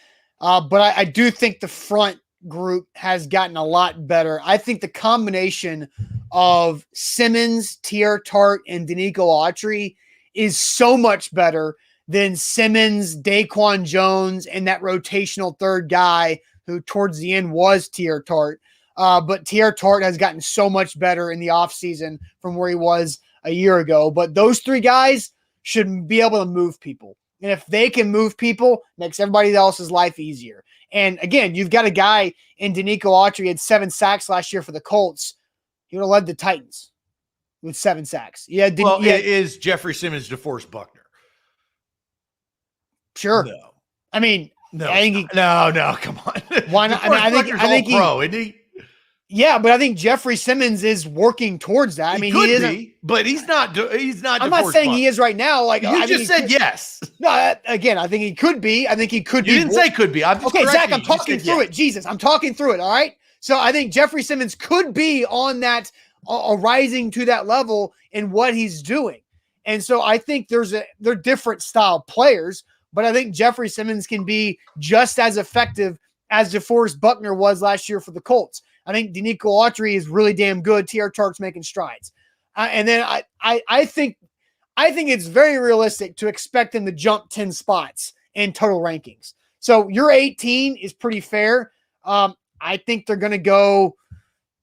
But I do think the front group has gotten a lot better. I think the combination of Simmons, Tier Tart, and Danico Autry is so much better than Simmons, Daquan Jones, and that rotational third guy who towards the end was Tier Tart. But Tier Tart has gotten so much better in the offseason from where he was a year ago. But those 3 guys should be able to move people. And if they can move people, makes everybody else's life easier. And again, you've got a guy in Danico Autry had 7 sacks last year for the Colts. He would have led the Titans with 7 sacks. It is Jeffrey Simmons DeForest Buckner. Sure. No. I mean, no, I think no, come on. Why not? I think he's pro, isn't he? Yeah, but I think Jeffrey Simmons is working towards that. He isn't, but he's not. He's not. I'm not saying he is right now. Like you just said, yes. No, again, I think he could be. I think he could be. You didn't say could be. I'm just okay, Zach. I'm you. talking through it. Jesus, I'm talking through it. All right. So I think Jeffrey Simmons could be on that, rising to that level in what he's doing. And so I think they're different style players, but I think Jeffrey Simmons can be just as effective as DeForest Buckner was last year for the Colts. I think Denico Autry is really damn good. T.R. Tark's making strides. And then I think it's very realistic to expect them to jump 10 spots in total rankings. So your 18 is pretty fair. I think they're going to go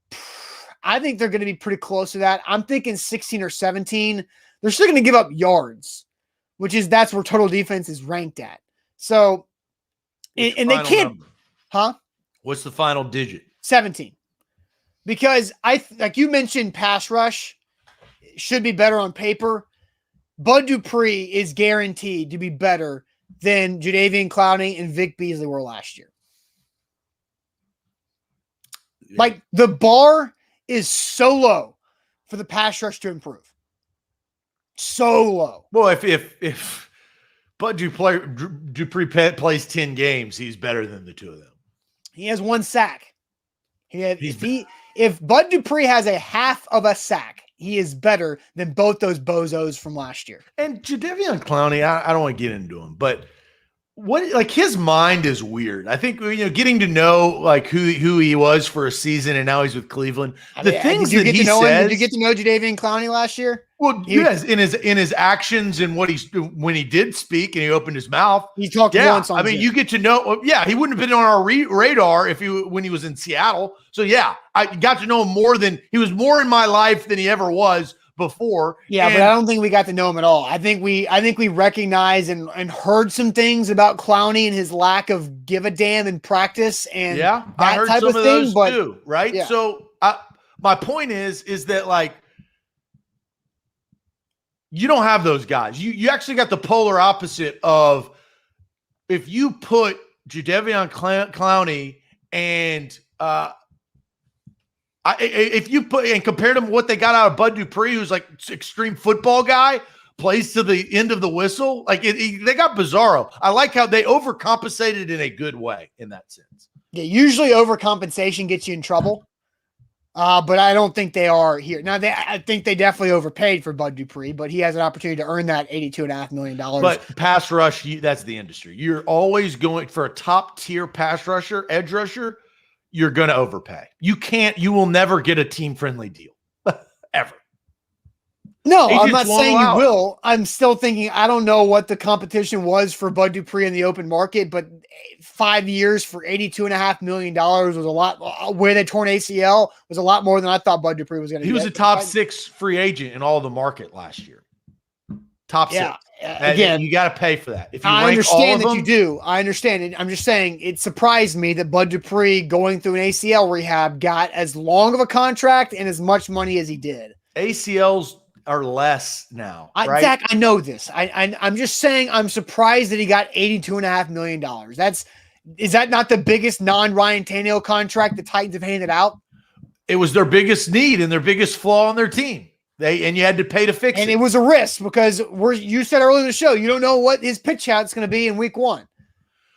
– I think they're going to be pretty close to that. I'm thinking 16 or 17. They're still going to give up yards, that's where total defense is ranked at. So – and they can't – huh? What's the final digit? 17. Because like you mentioned, pass rush should be better on paper. Bud Dupree is guaranteed to be better than Jadeveon Clowney and Vic Beasley were last year. Yeah. Like the bar is so low for the pass rush to improve. So low. Well, if Bud Dupree plays 10 games, he's better than the two of them. He has 1 sack. If Bud Dupree has a half of a sack, he is better than both those bozos from last year. And Jadeveon Clowney, I don't want to get into him, but his mind is weird. I think getting to know like who he was for a season and now he's with Cleveland. Did you get to know Jadeveon Clowney last year? Well, yes, in his actions and when he did speak and he opened his mouth, he talked once. I mean, you get to know. Yeah, he wouldn't have been on our radar when he was in Seattle. So yeah, I got to know him he was more in my life than he ever was before. Yeah, but I don't think we got to know him at all. I think we recognized and heard some things about Clowney and his lack of give a damn in practice and that I heard type some of thing. Those but too, right? Yeah. So my point is that like you don't have those guys. You actually got the polar opposite of if you put Jadeveon Clowney and if you put and compared them what they got out of Bud Dupree, who's like extreme football guy, plays to the end of the whistle. Like they got bizarro. I like how they overcompensated in a good way in that sense. Yeah, usually overcompensation gets you in trouble. But I don't think they are here. Now, I think they definitely overpaid for Bud Dupree, but he has an opportunity to earn that $82.5 million. But pass rush, that's the industry. You're always going for a top-tier pass rusher, edge rusher, you're going to overpay. You will never get a team-friendly deal, ever. No, I'm not saying you will. I'm still thinking, I don't know what the competition was for Bud Dupree in the open market, but 5 years for $82.5 million was a lot. Where they torn ACL was a lot more than I thought Bud Dupree was going to get. He was a top 6 free agent in all the market last year. Top 6. Again, you got to pay for that. If you I understand all of that you do. I understand it. I'm just saying it surprised me that Bud Dupree going through an ACL rehab got as long of a contract and as much money as he did. ACLs are less now, right? Zach, I know this. I'm just saying I'm surprised that he got $82.5 million. Is that not the biggest non-Ryan Tannehill contract the Titans have handed out? It was their biggest need and their biggest flaw on their team. And you had to pay to fix it. And it was a risk because you said earlier in the show, you don't know what his pitch out's going to be in week 1.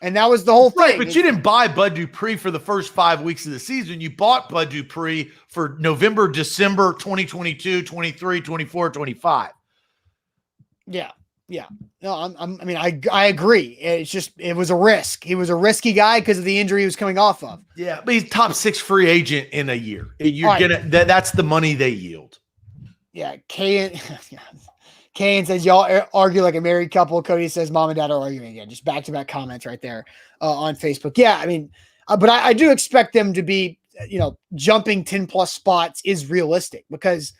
And that was the whole thing. Right, but you didn't buy Bud Dupree for the first 5 weeks of the season. You bought Bud Dupree for November, December 2022, 23, 24, 25. Yeah. No, I agree. It's just it was a risk. He was a risky guy because of the injury he was coming off of. Yeah, but he's top 6 free agent in a year. That's the money they yield. Yeah, Kayan says, y'all argue like a married couple. Cody says, mom and dad are arguing again. Just back-to-back comments right there on Facebook. Yeah, I mean, but I do expect them to be, jumping 10-plus spots is realistic because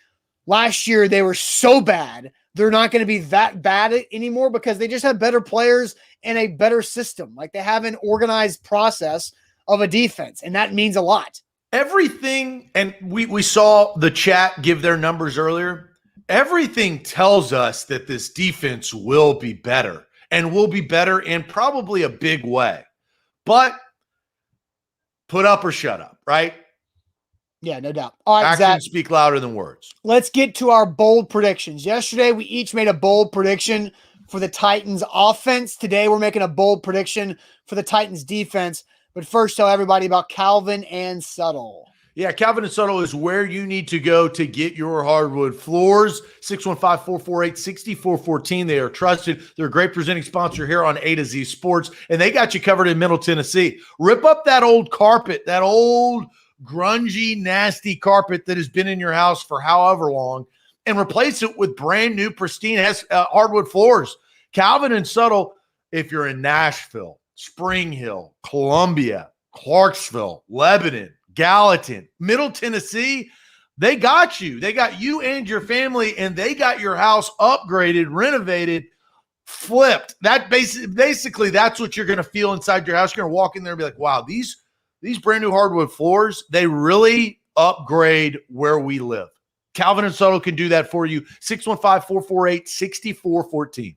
last year they were so bad. They're not going to be that bad anymore because they just have better players and a better system. Like they have an organized process of a defense, and that means a lot. Everything, and we saw the chat give their numbers earlier. Everything tells us that this defense will be better and will be better in probably a big way. But put up or shut up, right? Yeah, no doubt. All right, actions Zach, speak louder than words. Let's get to our bold predictions. Yesterday, we each made a bold prediction for the Titans offense. Today, we're making a bold prediction for the Titans defense. But first, tell everybody about Calvin and Subtle. Yeah, Calvin and Subtle is where you need to go to get your hardwood floors. 615-448-6414. They are trusted. They're a great presenting sponsor here on A to Z Sports, and they got you covered in Middle Tennessee. Rip up that old carpet, that old grungy, nasty carpet that has been in your house for however long, and replace it with brand new, pristine hardwood floors. Calvin and Subtle, if you're in Nashville, Spring Hill, Columbia, Clarksville, Lebanon, Gallatin, Middle Tennessee, they got you. They got you and your family, and they got your house upgraded, renovated, flipped. That basically that's what you're going to feel inside your house. You're going to walk in there and be like, wow, these brand new hardwood floors, they really upgrade where we live. Calvin and Subtle can do that for you. 615-448-6414.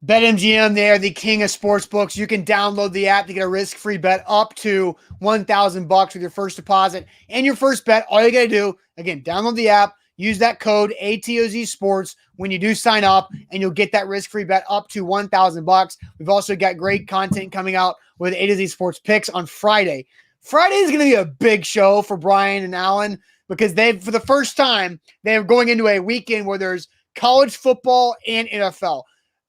BetMGM, they are the king of sports books. You can download the app to get a risk-free bet up to $1,000 with your first deposit and your first bet. All you got to do, again, download the app, use that code ATOZ Sports when you do sign up, and you'll get that risk-free bet up to $1,000. We've also got great content coming out with A to Z Sports Picks on Friday. Friday is going to be a big show for Brian and Alan because for the first time, they're going into a weekend where there's college football and NFL.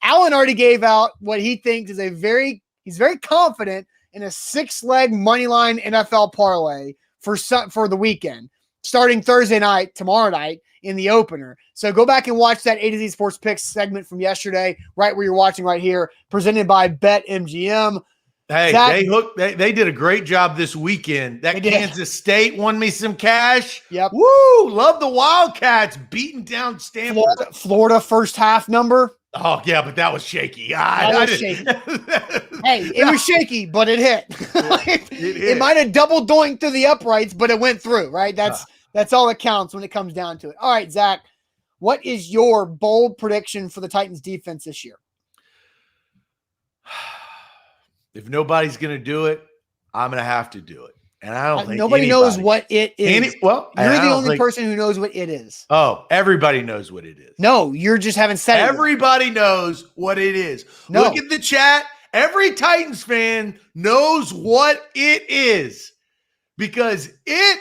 Alan already gave out what he thinks is he's very confident in a 6-leg moneyline NFL parlay for the weekend, starting Thursday night, tomorrow night in the opener. So go back and watch that A to Z Sports Picks segment from yesterday, right where you're watching right here, presented by BetMGM. Hey, Zach, they did a great job this weekend. That Kansas State won me some cash. Yep. Woo! Love the Wildcats beating down Stanford. Florida first half number. Oh, yeah, but that was shaky. Shaky. Hey, it was shaky, but it hit. It might have double doinked through the uprights, but it went through, right? That's all that counts when it comes down to it. All right, Zach, what is your bold prediction for the Titans defense this year? If nobody's going to do it, I'm going to have to do it. And I don't think nobody knows what it is. You're the only person who knows what it is. Oh, everybody knows what it is. No, you're just haven't said it. Everybody knows what it is. No. Look at the chat. Every Titans fan knows what it is because it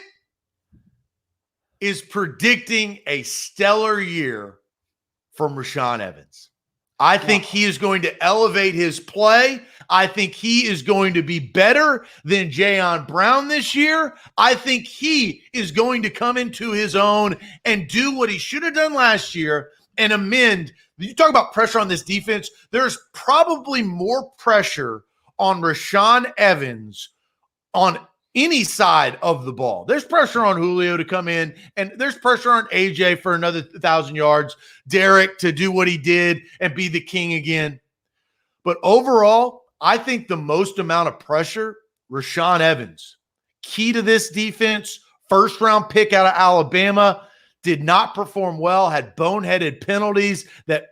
is predicting a stellar year from Rashaan Evans. I think he is going to elevate his play. I think he is going to be better than Jayon Brown this year. I think he is going to come into his own and do what he should have done last year and amend. You talk about pressure on this defense. There's probably more pressure on Rashaan Evans on any side of the ball. There's pressure on Julio to come in, and there's pressure on AJ for another 1,000 yards, Derek to do what he did and be the king again. But overall, I think the most amount of pressure, Rashaan Evans. Key to this defense, first-round pick out of Alabama, did not perform well, had boneheaded penalties that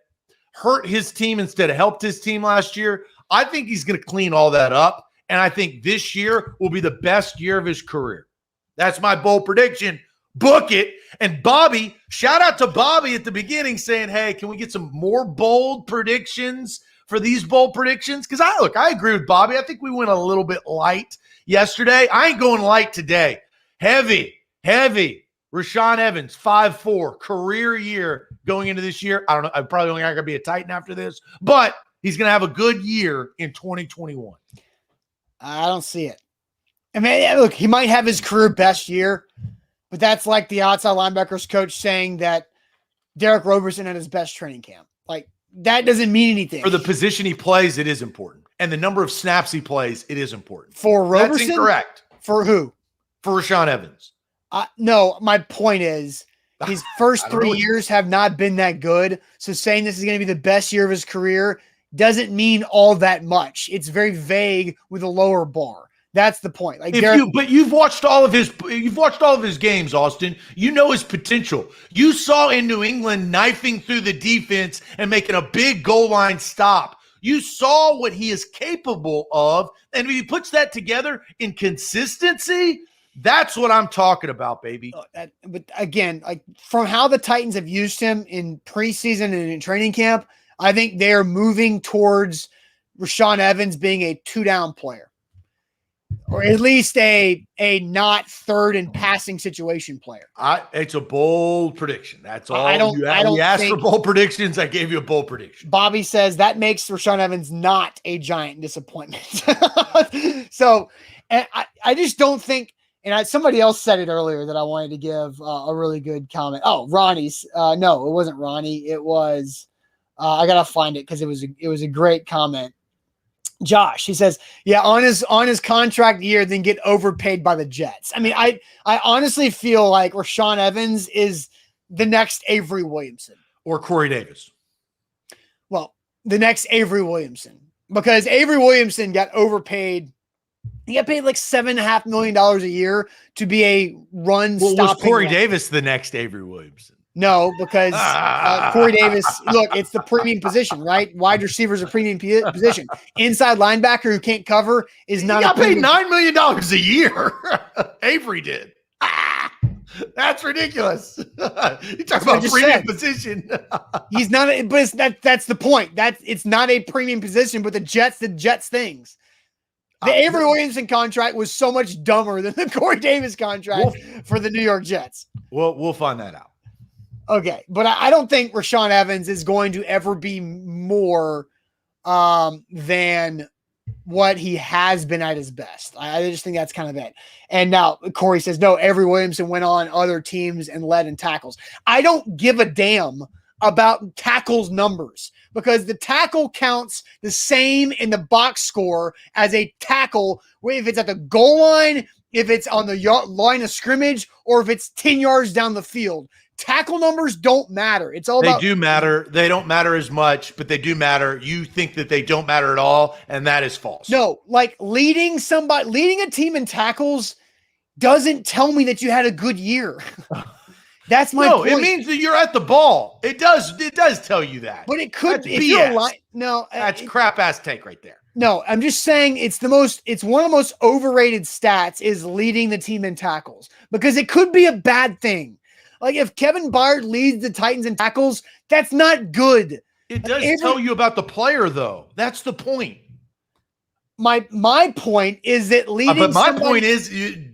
hurt his team instead of helped his team last year. I think he's going to clean all that up, and I think this year will be the best year of his career. That's my bold prediction. Book it. And Bobby, shout out to Bobby at the beginning saying, hey, can we get some more bold predictions for these bold predictions? Because I agree with Bobby. I think we went a little bit light yesterday. I ain't going light today. Heavy. Rashaan Evans, 5'4", career year going into this year. I don't know. I'm probably only not going to be a Titan after this, but he's going to have a good year in 2021. I don't see it. I mean, look, he might have his career best year, but that's like the outside linebackers coach saying that Derek Roberson had his best training camp. Like, that doesn't mean anything. For the position he plays, it is important. And the number of snaps he plays, it is important. For Roberson? That's incorrect. For who? For Rashaan Evans. No, my point is his first 3 years have not been that good. So saying this is going to be the best year of his career doesn't mean all that much. It's very vague with a lower bar. That's the point. Like, but you've watched all of his games, Austin. You know his potential. You saw in New England knifing through the defense and making a big goal line stop. You saw what he is capable of, and if he puts that together in consistency, that's what I'm talking about, baby. But again, like from how the Titans have used him in preseason and in training camp, I think they're moving towards Rashaan Evans being a two-down player. or at least a not third and passing situation player. It's a bold prediction. That's all. I don't We asked for think bold predictions. I gave you a bold prediction. Bobby says that makes Rashaan Evans not a giant disappointment. So, and I just don't think. And somebody else said it earlier that I wanted to give a really good comment. Oh, Ronnie's. No, it wasn't Ronnie. It was. I gotta find it because it was a great comment. Josh, he says, yeah, on his contract year, then get overpaid by the Jets. I mean, I honestly feel like Rashaan Evans is the next Avery Williamson or Corey Davis. Well, the next Avery Williamson, because Avery Williamson got overpaid. He got paid like $7.5 million a year to be a run stopping. Was Corey Davis the next Avery Williamson? No, because Corey Davis, look, it's the premium position, right? Wide receiver is a premium position. Inside linebacker who can't cover is not. He got paid $9 million a year. Avery did. That's ridiculous. You talk about premium position. He's not, but that's the point. It's not a premium position, but the Jets things. The Avery Williamson contract was so much dumber than the Corey Davis contract for the New York Jets. We'll find that out. Okay, but I don't think Rashaan Evans is going to ever be more than what he has been at his best. I just think that's kind of it. And now Corey says, no, Avery Williamson went on other teams and led in tackles. I don't give a damn about tackles numbers because the tackle counts the same in the box score as a tackle, if it's at the goal line, if it's on the line of scrimmage, or if it's 10 yards down the field. Tackle numbers don't matter. It's all about. They do matter. They don't matter as much, but they do matter. You think that they don't matter at all, and that is false. No, like leading a team in tackles doesn't tell me that you had a good year. That's my point. It means that you're at the ball. It does tell you that. But it could be. If you're that's crap ass take right there. No, I'm just saying it's one of the most overrated stats is leading the team in tackles because it could be a bad thing. Like if Kevin Byard leads the Titans in tackles, that's not good. It does tell you about the player, though. That's the point. My point is that leading. But my point is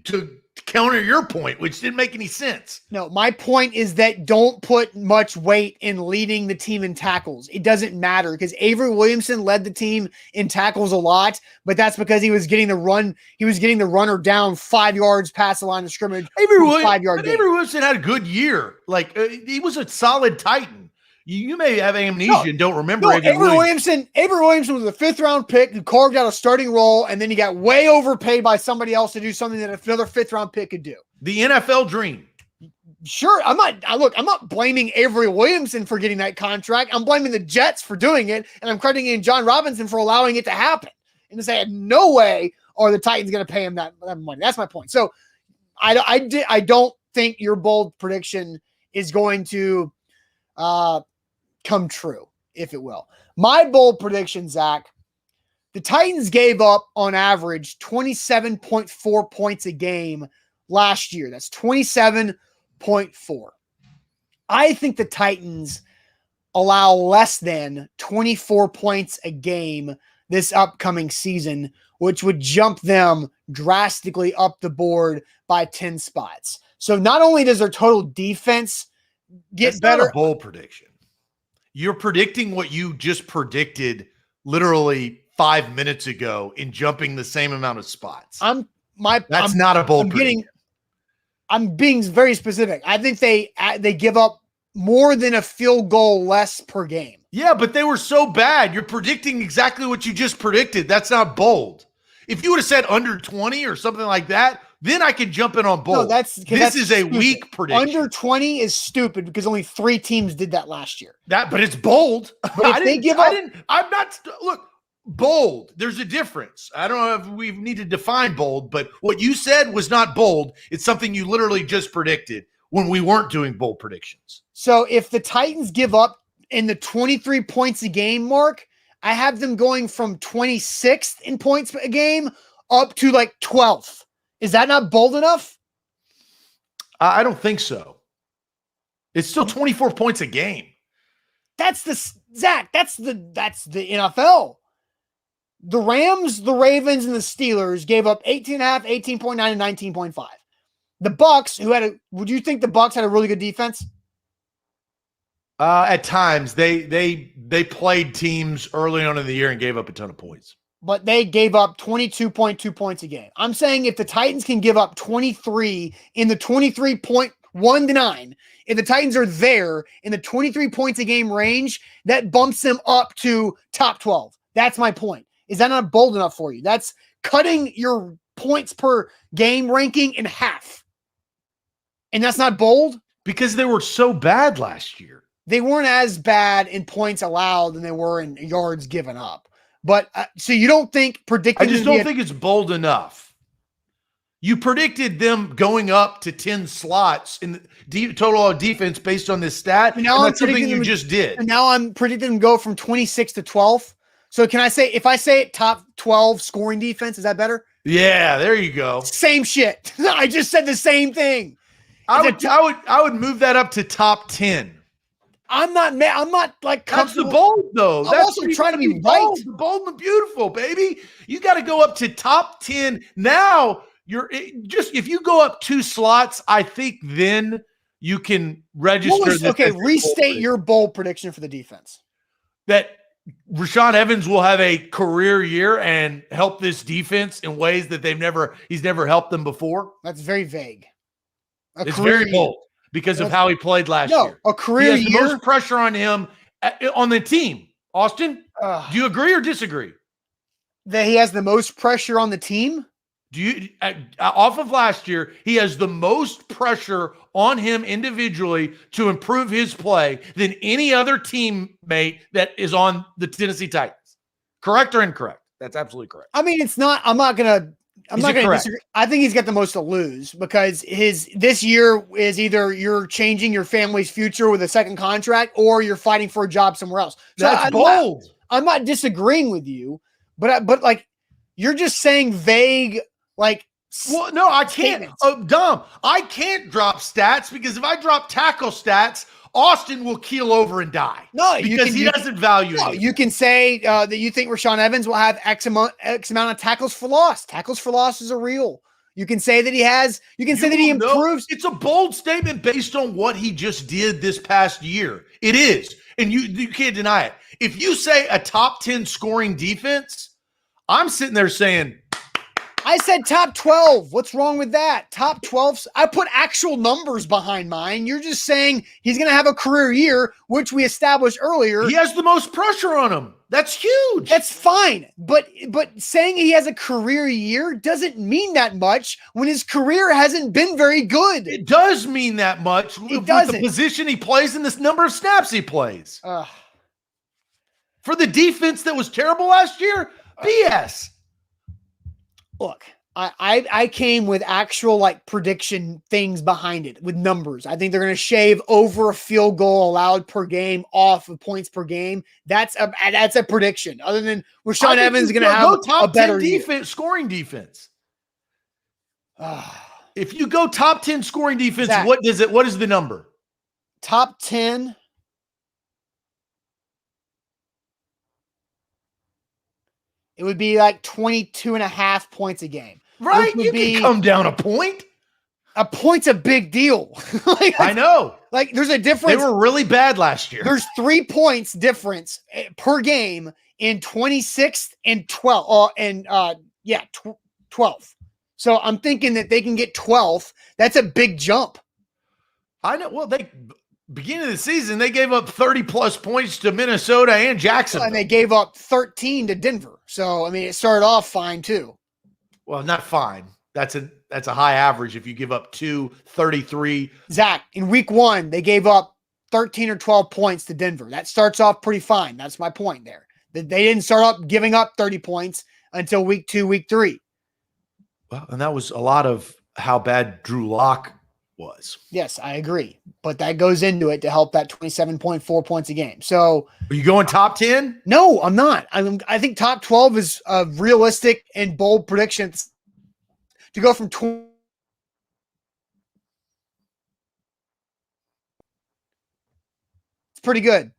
to counter your point, which didn't make any sense. No, my point is that don't put much weight in leading the team in tackles. It doesn't matter because Avery Williamson led the team in tackles a lot, but that's because he was getting the run. He was getting the runner down 5 yards past the line of scrimmage. Avery Williamson had a good year. Like he was a solid Titan. You may have amnesia and don't remember Avery Williamson. Avery Williamson was a 5th round pick who carved out a starting role, and then he got way overpaid by somebody else to do something that another 5th round pick could do. The NFL dream. Sure, I'm not blaming Avery Williamson for getting that contract. I'm blaming the Jets for doing it, and I'm crediting John Robinson for allowing it to happen. And to say, no way are the Titans going to pay him that money. That's my point. So I don't think your bold prediction is going to come true, if it will. My bold prediction, Zach, the Titans gave up on average 27.4 points a game last year. That's 27.4. I think the Titans allow less than 24 points a game this upcoming season, which would jump them drastically up the board by 10 spots. So not only does their total defense get better. Not a bold prediction. You're predicting what you just predicted literally 5 minutes ago in jumping the same amount of spots. That's not a bold prediction. I'm being very specific. I think they give up more than a field goal less per game. Yeah, but they were so bad. You're predicting exactly what you just predicted. That's not bold. If you would have said under 20 or something like that, then I can jump in on bold. No, this is a weak prediction. Under 20 is stupid because only 3 teams did that last year. But it's bold. But Look, bold. There's a difference. I don't know if we need to define bold, but what you said was not bold. It's something you literally just predicted when we weren't doing bold predictions. So if the Titans give up in the 23 points a game mark, I have them going from 26th in points a game up to like 12th. Is that not bold enough? I don't think so. It's still 24 points a game. That's the NFL. The Rams, the Ravens, and the Steelers gave up 18.5, 18.9, and 19.5. The Bucks, would you think the Bucks had a really good defense? At times, they played teams early on in the year and gave up a ton of points. But they gave up 22.2 points a game. I'm saying if the Titans can give up 23 in the 23.1 to 9, if the Titans are there in the 23 points a game range, that bumps them up to top 12. That's my point. Is that not bold enough for you? That's cutting your points per game ranking in half. And that's not bold? Because they were so bad last year. They weren't as bad in points allowed than they were in yards given up. But so you don't think predicting? I just don't think it's bold enough. You predicted them going up to 10 slots in the total defense based on this stat. And that's something you just did. And now I'm predicting them to go from 26 to 12. So can I say, if I say top 12 scoring defense, is that better? Yeah, there you go. Same shit. I just said the same thing. I would move that up to top 10. I'm not like that's the bold though. I'm that's also trying to be right. The bold and beautiful, baby. You got to go up to top 10. Now if you go up 2 slots, I think then you can register. Restate your bold prediction for the defense. That Rashaan Evans will have a career year and help this defense in ways that he's never helped them before. That's very vague. It's very bold. Because of how he played last year. A career year. The most pressure on him on the team. Austin, do you agree or disagree? That he has the most pressure on the team? Do you off of last year, he has the most pressure on him individually to improve his play than any other teammate that is on the Tennessee Titans. Correct or incorrect? That's absolutely correct. I mean, it's not. I'm not going to disagree. I think he's got the most to lose because this year is either you're changing your family's future with a second contract or you're fighting for a job somewhere else. So that's bold. I'm not disagreeing with you, but like you're just saying vague, like. Well, no, I can't. Dumb. I can't drop stats because if I drop tackle stats, Austin will keel over and die. No, because he doesn't value it. You can say that you think Rashaan Evans will have X amount of tackles for loss. Tackles for loss is a real. You can say that he has. You can say that he improves. It's a bold statement based on what he just did this past year. It is, and you can't deny it. If you say a top 10 scoring defense, I'm sitting there saying, I said top 12. What's wrong with that? Top 12. I put actual numbers behind mine. You're just saying he's going to have a career year, which we established earlier. He has the most pressure on him. That's huge. That's fine. But saying he has a career year doesn't mean that much when his career hasn't been very good. It does mean that much with the position he plays and this number of snaps he plays. For the defense that was terrible last year, BS. Look, I came with actual like prediction things behind it with numbers. I think they're going to shave over a field goal allowed per game off of points per game. That's a prediction. Other than Rashaan Evans is going to have a better defense, scoring defense. If you go top 10 scoring defense, what is the number? Top 10. It would be like 22.5 points a game. Right? You can come down a point. A point's a big deal. I know. Like there's a difference. They were really bad last year. There's 3 points difference per game in 26th and 12. 12th. So I'm thinking that they can get 12th. That's a big jump. I know. Well, beginning of the season, they gave up 30-plus points to Minnesota and Jacksonville. And they gave up 13 to Denver. So, I mean, it started off fine, too. Well, not fine. That's a high average if you give up 33. Zach, in week 1, they gave up 13 or 12 points to Denver. That starts off pretty fine. That's my point there. They didn't start up giving up 30 points until week 2, week 3. Well, and that was a lot of how bad Drew Lock was. Yes, I agree. But that goes into it to help that 27.4 points a game. So are you going top 10? No, I'm not. I think top 12 is a realistic and bold prediction to go from 20. It's pretty good.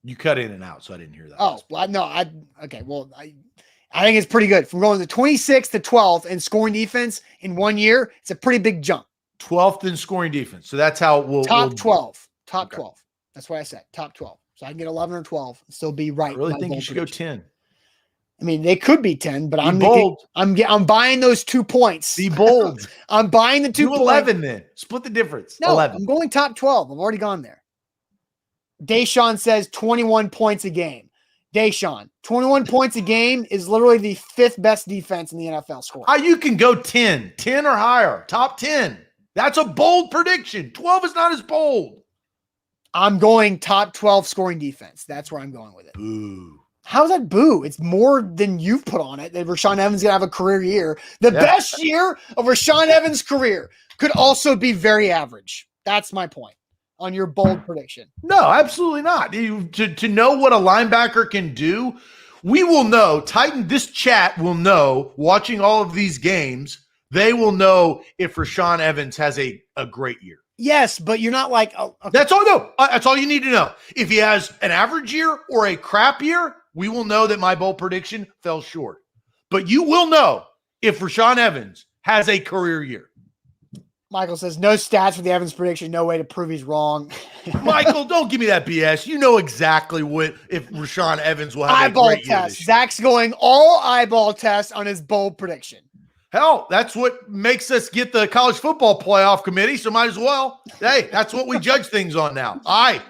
You cut in and out, so I didn't hear that. Oh, well, no, okay. Well, I think it's pretty good. From going to 26th to 12th in scoring defense in 1 year, it's a pretty big jump. 12th in scoring defense. So that's how Top 12. Top Okay. 12. That's what I said. Top 12. So I can get 11 or 12 and still be right. I really My think you bold should prediction. go 10. I mean, they could be 10, but Be I'm bold. I'm buying those 2 points. Be bold. I'm buying the 2 Do points. 11 then. Split the difference. No, 11. I'm going top 12. I've already gone there. Deshaun says 21 points a game. Deshaun, 21 points a game is literally the 5th best defense in the NFL score. You can go 10 or higher. Top 10. That's a bold prediction. 12 is not as bold. I'm going top 12 scoring defense. That's where I'm going with it. Boo. How's that boo? It's more than you've put on it. That Rashaan Evans is going to have a career year. The best year of Rashaan Evans' career could also be very average. That's my point on your bold prediction. No, absolutely not. To know what a linebacker can do, we will know. This chat will know, watching all of these games, they will know if Rashaan Evans has a great year. Yes, but you're not like okay. That's all. No, that's all you need to know. If he has an average year or a crap year, we will know that my bold prediction fell short. But you will know if Rashaan Evans has a career year. Michael says no stats for the Evans prediction. No way to prove he's wrong. Michael, don't give me that BS. You know exactly what if Rashaan Evans will have eyeball a great year test. this year. Zach's going all eyeball test on his bold prediction. Hell, that's what makes us get the college football playoff committee, so might as well. Hey, that's what we judge things on now. Eye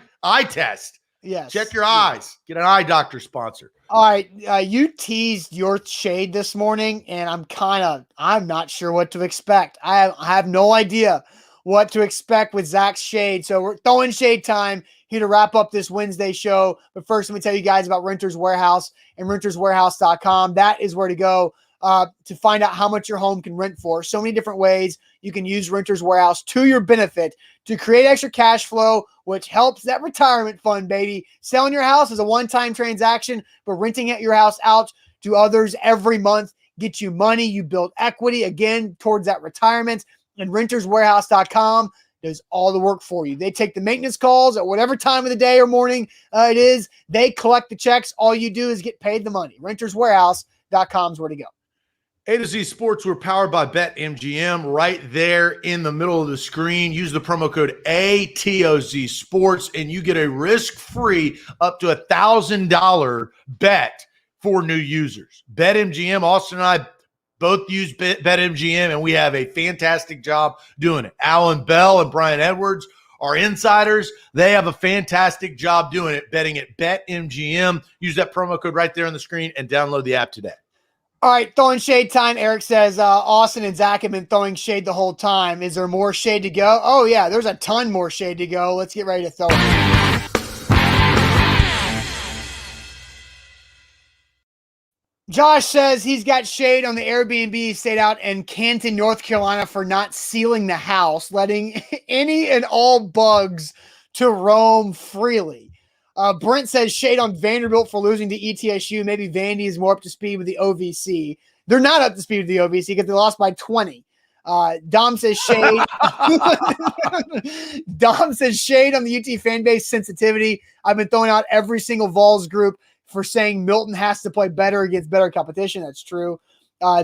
test. Yes. Check your eyes. Get an eye doctor sponsor. All right. You teased your shade this morning, and I'm not sure what to expect. I have no idea what to expect with Zach's shade. So we're throwing shade time here to wrap up this Wednesday show. But first, let me tell you guys about Renters Warehouse and renterswarehouse.com. That is where to go to find out how much your home can rent for. So many different ways you can use Renters Warehouse to your benefit to create extra cash flow, which helps that retirement fund, baby. Selling your house is a one-time transaction, but renting your house out to others every month gets you money. You build equity, again, towards that retirement. And renterswarehouse.com does all the work for you. They take the maintenance calls at whatever time of the day or morning it is. They collect the checks. All you do is get paid the money. Renterswarehouse.com is where to go. A to Z Sports, we're powered by BetMGM right there in the middle of the screen. Use the promo code ATOZ Sports and you get a risk-free up to $1,000 bet for new users. BetMGM, Austin and I both use BetMGM, and we have a fantastic job doing it. Alan Bell and Brian Edwards are insiders. They have a fantastic job doing it, betting at BetMGM. Use that promo code right there on the screen and download the app today. All right, throwing shade time. Eric says Austin and Zach have been throwing shade the whole time. Is there more shade to go? Oh, yeah, there's a ton more shade to go. Let's get ready to throw it. Josh says he's got shade on the Airbnb he stayed out in Canton, North Carolina for not sealing the house, letting any and all bugs to roam freely. Brent says shade on Vanderbilt for losing to ETSU. Maybe Vandy is more up to speed with the OVC. They're not up to speed with the OVC because they lost by 20. Dom says shade. Dom says shade on the UT fan base sensitivity. I've been throwing out every single Vols group for saying Milton has to play better against better competition. That's true.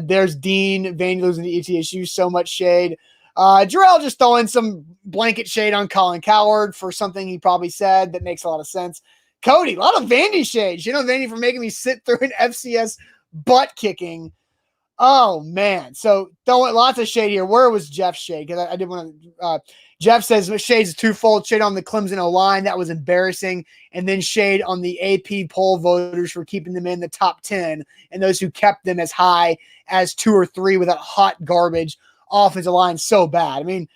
There's Dean, Vandy losing to ETSU. So much shade. Jarrell just throwing some blanket shade on Colin Coward for something he probably said that makes a lot of sense. Cody, a lot of Vandy shade. You know, Vandy for making me sit through an FCS butt kicking. Oh, man. So throwing lots of shade here. Where was Jeff's shade? Because I didn't want to Jeff says shades twofold. Shade on the Clemson O-line. That was embarrassing. And then shade on the AP poll voters for keeping them in the top 10 and those who kept them as high as 2 or 3 with that hot garbage offensive line so bad. I mean,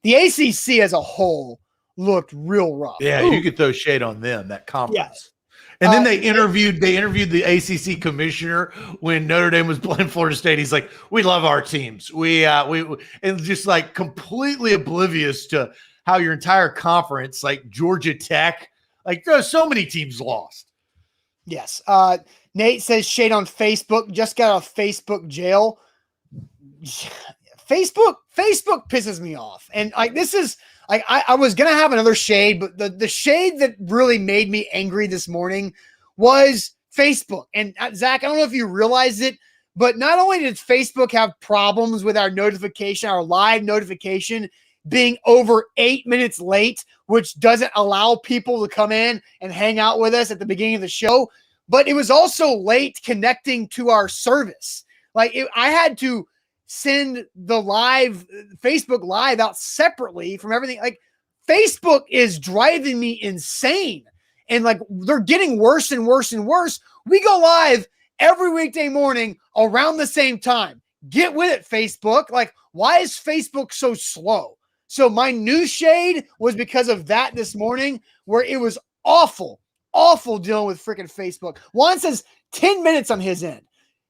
the ACC as a whole looked real rough. Yeah, Ooh. you could throw shade on them, that conference. Yes. And then they interviewed the ACC commissioner when Notre Dame was playing Florida State. He's like, "We love our teams. We and just like completely oblivious to how your entire conference, like Georgia Tech, like there's so many teams lost." Yes. Nate says shade on Facebook. Just got out of Facebook jail. Facebook pisses me off. And like this is Like I was gonna have another shade, but the shade that really made me angry this morning was Facebook. And Zach, I don't know if you realized it, but not only did Facebook have problems with our live notification being over 8 minutes late, which doesn't allow people to come in and hang out with us at the beginning of the show, but it was also late connecting to our service. Like I had to send the Facebook Live out separately from everything. Like Facebook is driving me insane. And like they're getting worse and worse and worse. We go live every weekday morning around the same time. Get with it, Facebook. Like, why is Facebook so slow? So my new shade was because of that this morning, where it was awful dealing with freaking Facebook. Juan says 10 minutes on his end.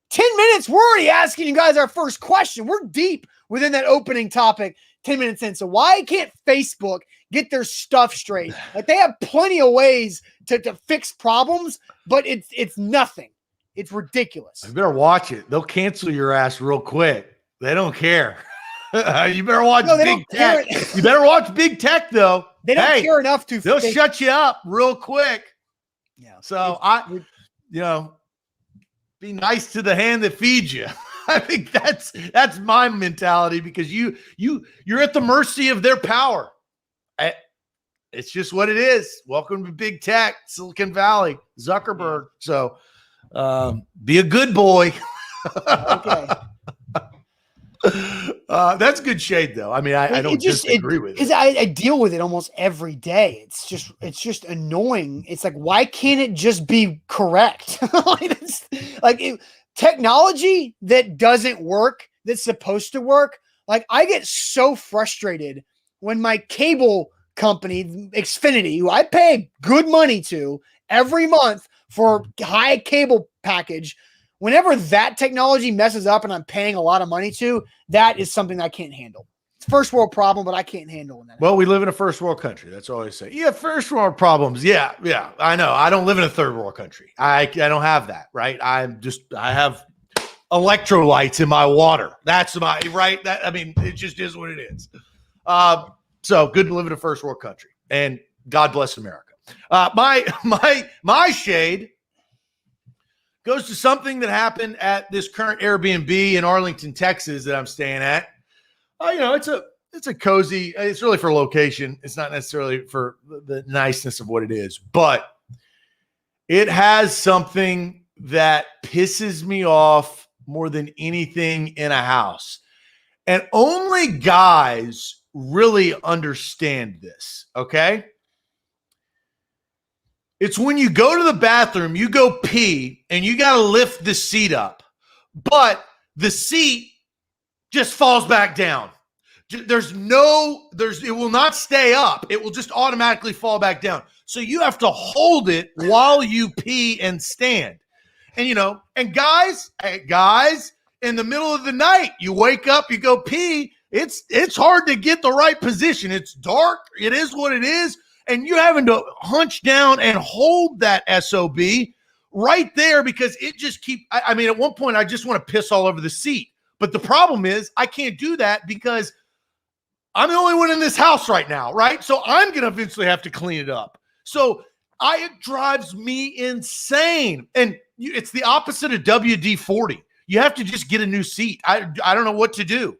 10 minutes, we're already asking you guys our first question. We're deep within that opening topic 10 minutes in. So why can't Facebook get their stuff straight? Like they have plenty of ways to fix problems, but it's nothing. It's ridiculous. You better watch it. They'll cancel your ass real quick. They don't care. You better watch Big Tech. You better watch Big Tech, though. They don't care enough to. They'll shut you up real quick. Yeah. So be nice to the hand that feeds you. I think that's my mentality, because you're at the mercy of their power. It's just what it is. Welcome to Big Tech, Silicon Valley, Zuckerberg. So be a good boy. Okay. That's good shade, though. I mean, I don't disagree with it, because I deal with it almost every day. It's just annoying. It's like, why can't it just be correct? Technology that doesn't work, that's supposed to work. Like I get so frustrated when my cable company, Xfinity, who I pay good money to every month for high cable package, whenever that technology messes up and I'm paying a lot of money to, that is something I can't handle. It's a first world problem, but I can't handle that. Well, we live in a first world country. That's all I say. Yeah, first world problems. Yeah, I know. I don't live in a third world country. I don't have that, right? I have electrolytes in my water. That's my right. It just is what it is. So good to live in a first world country, and God bless America. My shade goes to something that happened at this current Airbnb in Arlington, Texas that I'm staying at. It's a cozy, it's really for location. It's not necessarily for the niceness of what it is, but it has something that pisses me off more than anything in a house. And only guys really understand this, okay? It's when you go to the bathroom, you go pee, and you got to lift the seat up, but the seat just falls back down. It will not stay up. It will just automatically fall back down. So you have to hold it while you pee and stand. And guys, in the middle of the night, you wake up, you go pee. It's hard to get the right position. It's dark. It is what it is. And you're having to hunch down and hold that SOB right there, because it just at one point I just want to piss all over the seat. But the problem is I can't do that because I'm the only one in this house right now, right? So I'm going to eventually have to clean it up. So it drives me insane. And it's the opposite of WD-40. You have to just get a new seat. I don't know what to do.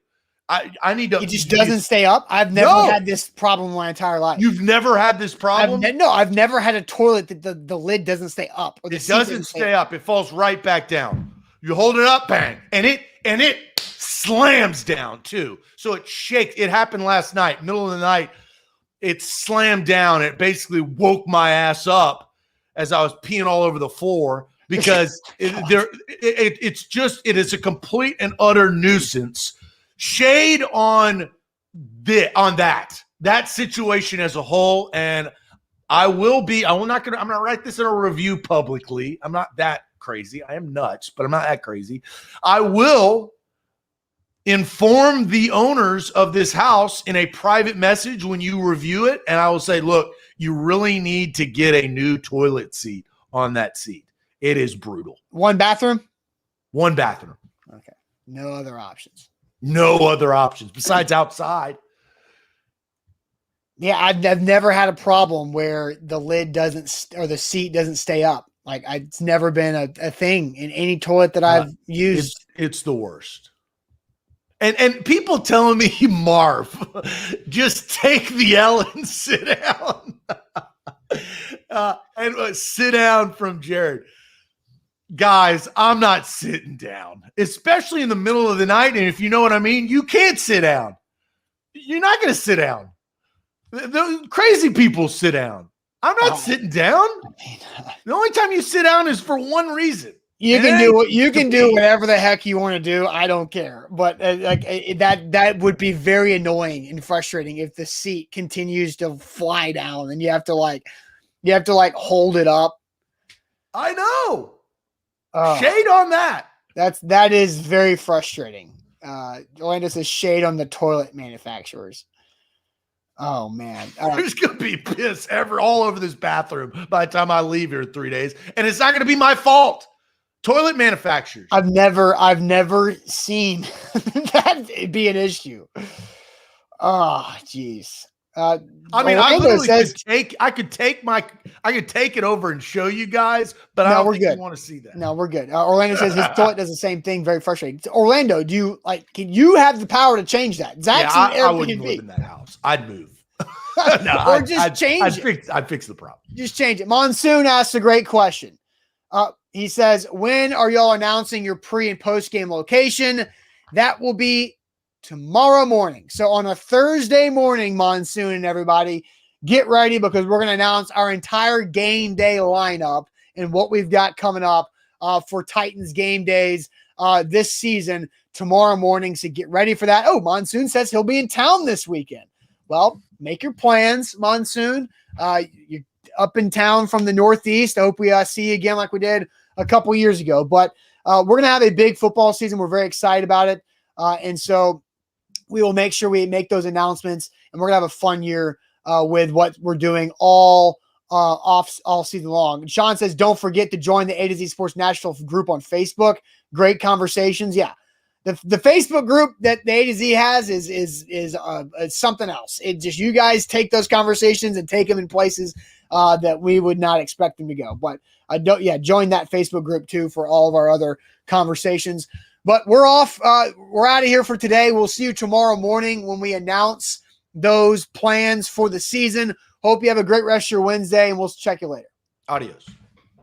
I need to. It just doesn't stay up. I've never had this problem my entire life. You've never had this problem? I've never had a toilet that the lid doesn't stay up. It doesn't stay up. It falls right back down. You hold it up, bang, and it slams down too. So it shakes. It happened last night, middle of the night. It slammed down. It basically woke my ass up as I was peeing all over the floor, because it is a complete and utter nuisance. Shade on that situation as a whole. And I'm not write this in a review publicly. I'm not that crazy. I am nuts, but I'm not that crazy. I will inform the owners of this house in a private message when you review it. And I will say, look, you really need to get a new toilet seat on that seat. It is brutal. One bathroom? One bathroom. Okay. No other options. No other options besides outside. Yeah, I've never had a problem where the lid doesn't or the seat doesn't stay up. Like it's never been a thing in any toilet that I've used. It's the worst. And people telling me, Marv, just take the L and sit down. Sit down from Jared. Guys, I'm not sitting down, especially in the middle of the night. And if you know what I mean, you can't sit down. You're not going to sit down. The crazy people sit down. I'm not sitting down. The only time you sit down is for one reason. You can do whatever the heck you want to do. I don't care. But that would be very annoying and frustrating if the seat continues to fly down and you have to hold it up. I know. Shade on that. That is very frustrating. Orlando says shade on the toilet manufacturers. Oh man, there's gonna be piss all over this bathroom by the time I leave here in 3 days, and it's not gonna be my fault. Toilet manufacturers. I've never seen that be an issue. Oh, geez. I mean, I literally could take it over and show you guys, but I don't think you want to see that. No, we're good. Orlando says his toilet does the same thing. Very frustrating. Orlando, can you have the power to change that? Zach's I wouldn't live in that house. I'd move. Change it. I'd fix the problem. Just change it. Monsoon asks a great question. He says, when are y'all announcing your pre and post game location? That will be tomorrow morning. So on a Thursday morning, Monsoon and everybody, get ready because we're going to announce our entire game day lineup and what we've got coming up for Titans game days this season tomorrow morning. So get ready for that. Oh, Monsoon says he'll be in town this weekend. Well, make your plans, Monsoon. You're up in town from the Northeast. I hope we see you again like we did a couple years ago. But we're going to have a big football season. We're very excited about it. And so we will make sure we make those announcements, and we're going to have a fun year with what we're doing all season long. And Sean says, don't forget to join the A to Z Sports Nashville group on Facebook. Great conversations. Yeah. The Facebook group that the A to Z has is something else. It just, you guys take those conversations and take them in places that we would not expect them to go. But join that Facebook group too for all of our other conversations. But we're off. We're out of here for today. We'll see you tomorrow morning when we announce those plans for the season. Hope you have a great rest of your Wednesday, and we'll check you later. Adios.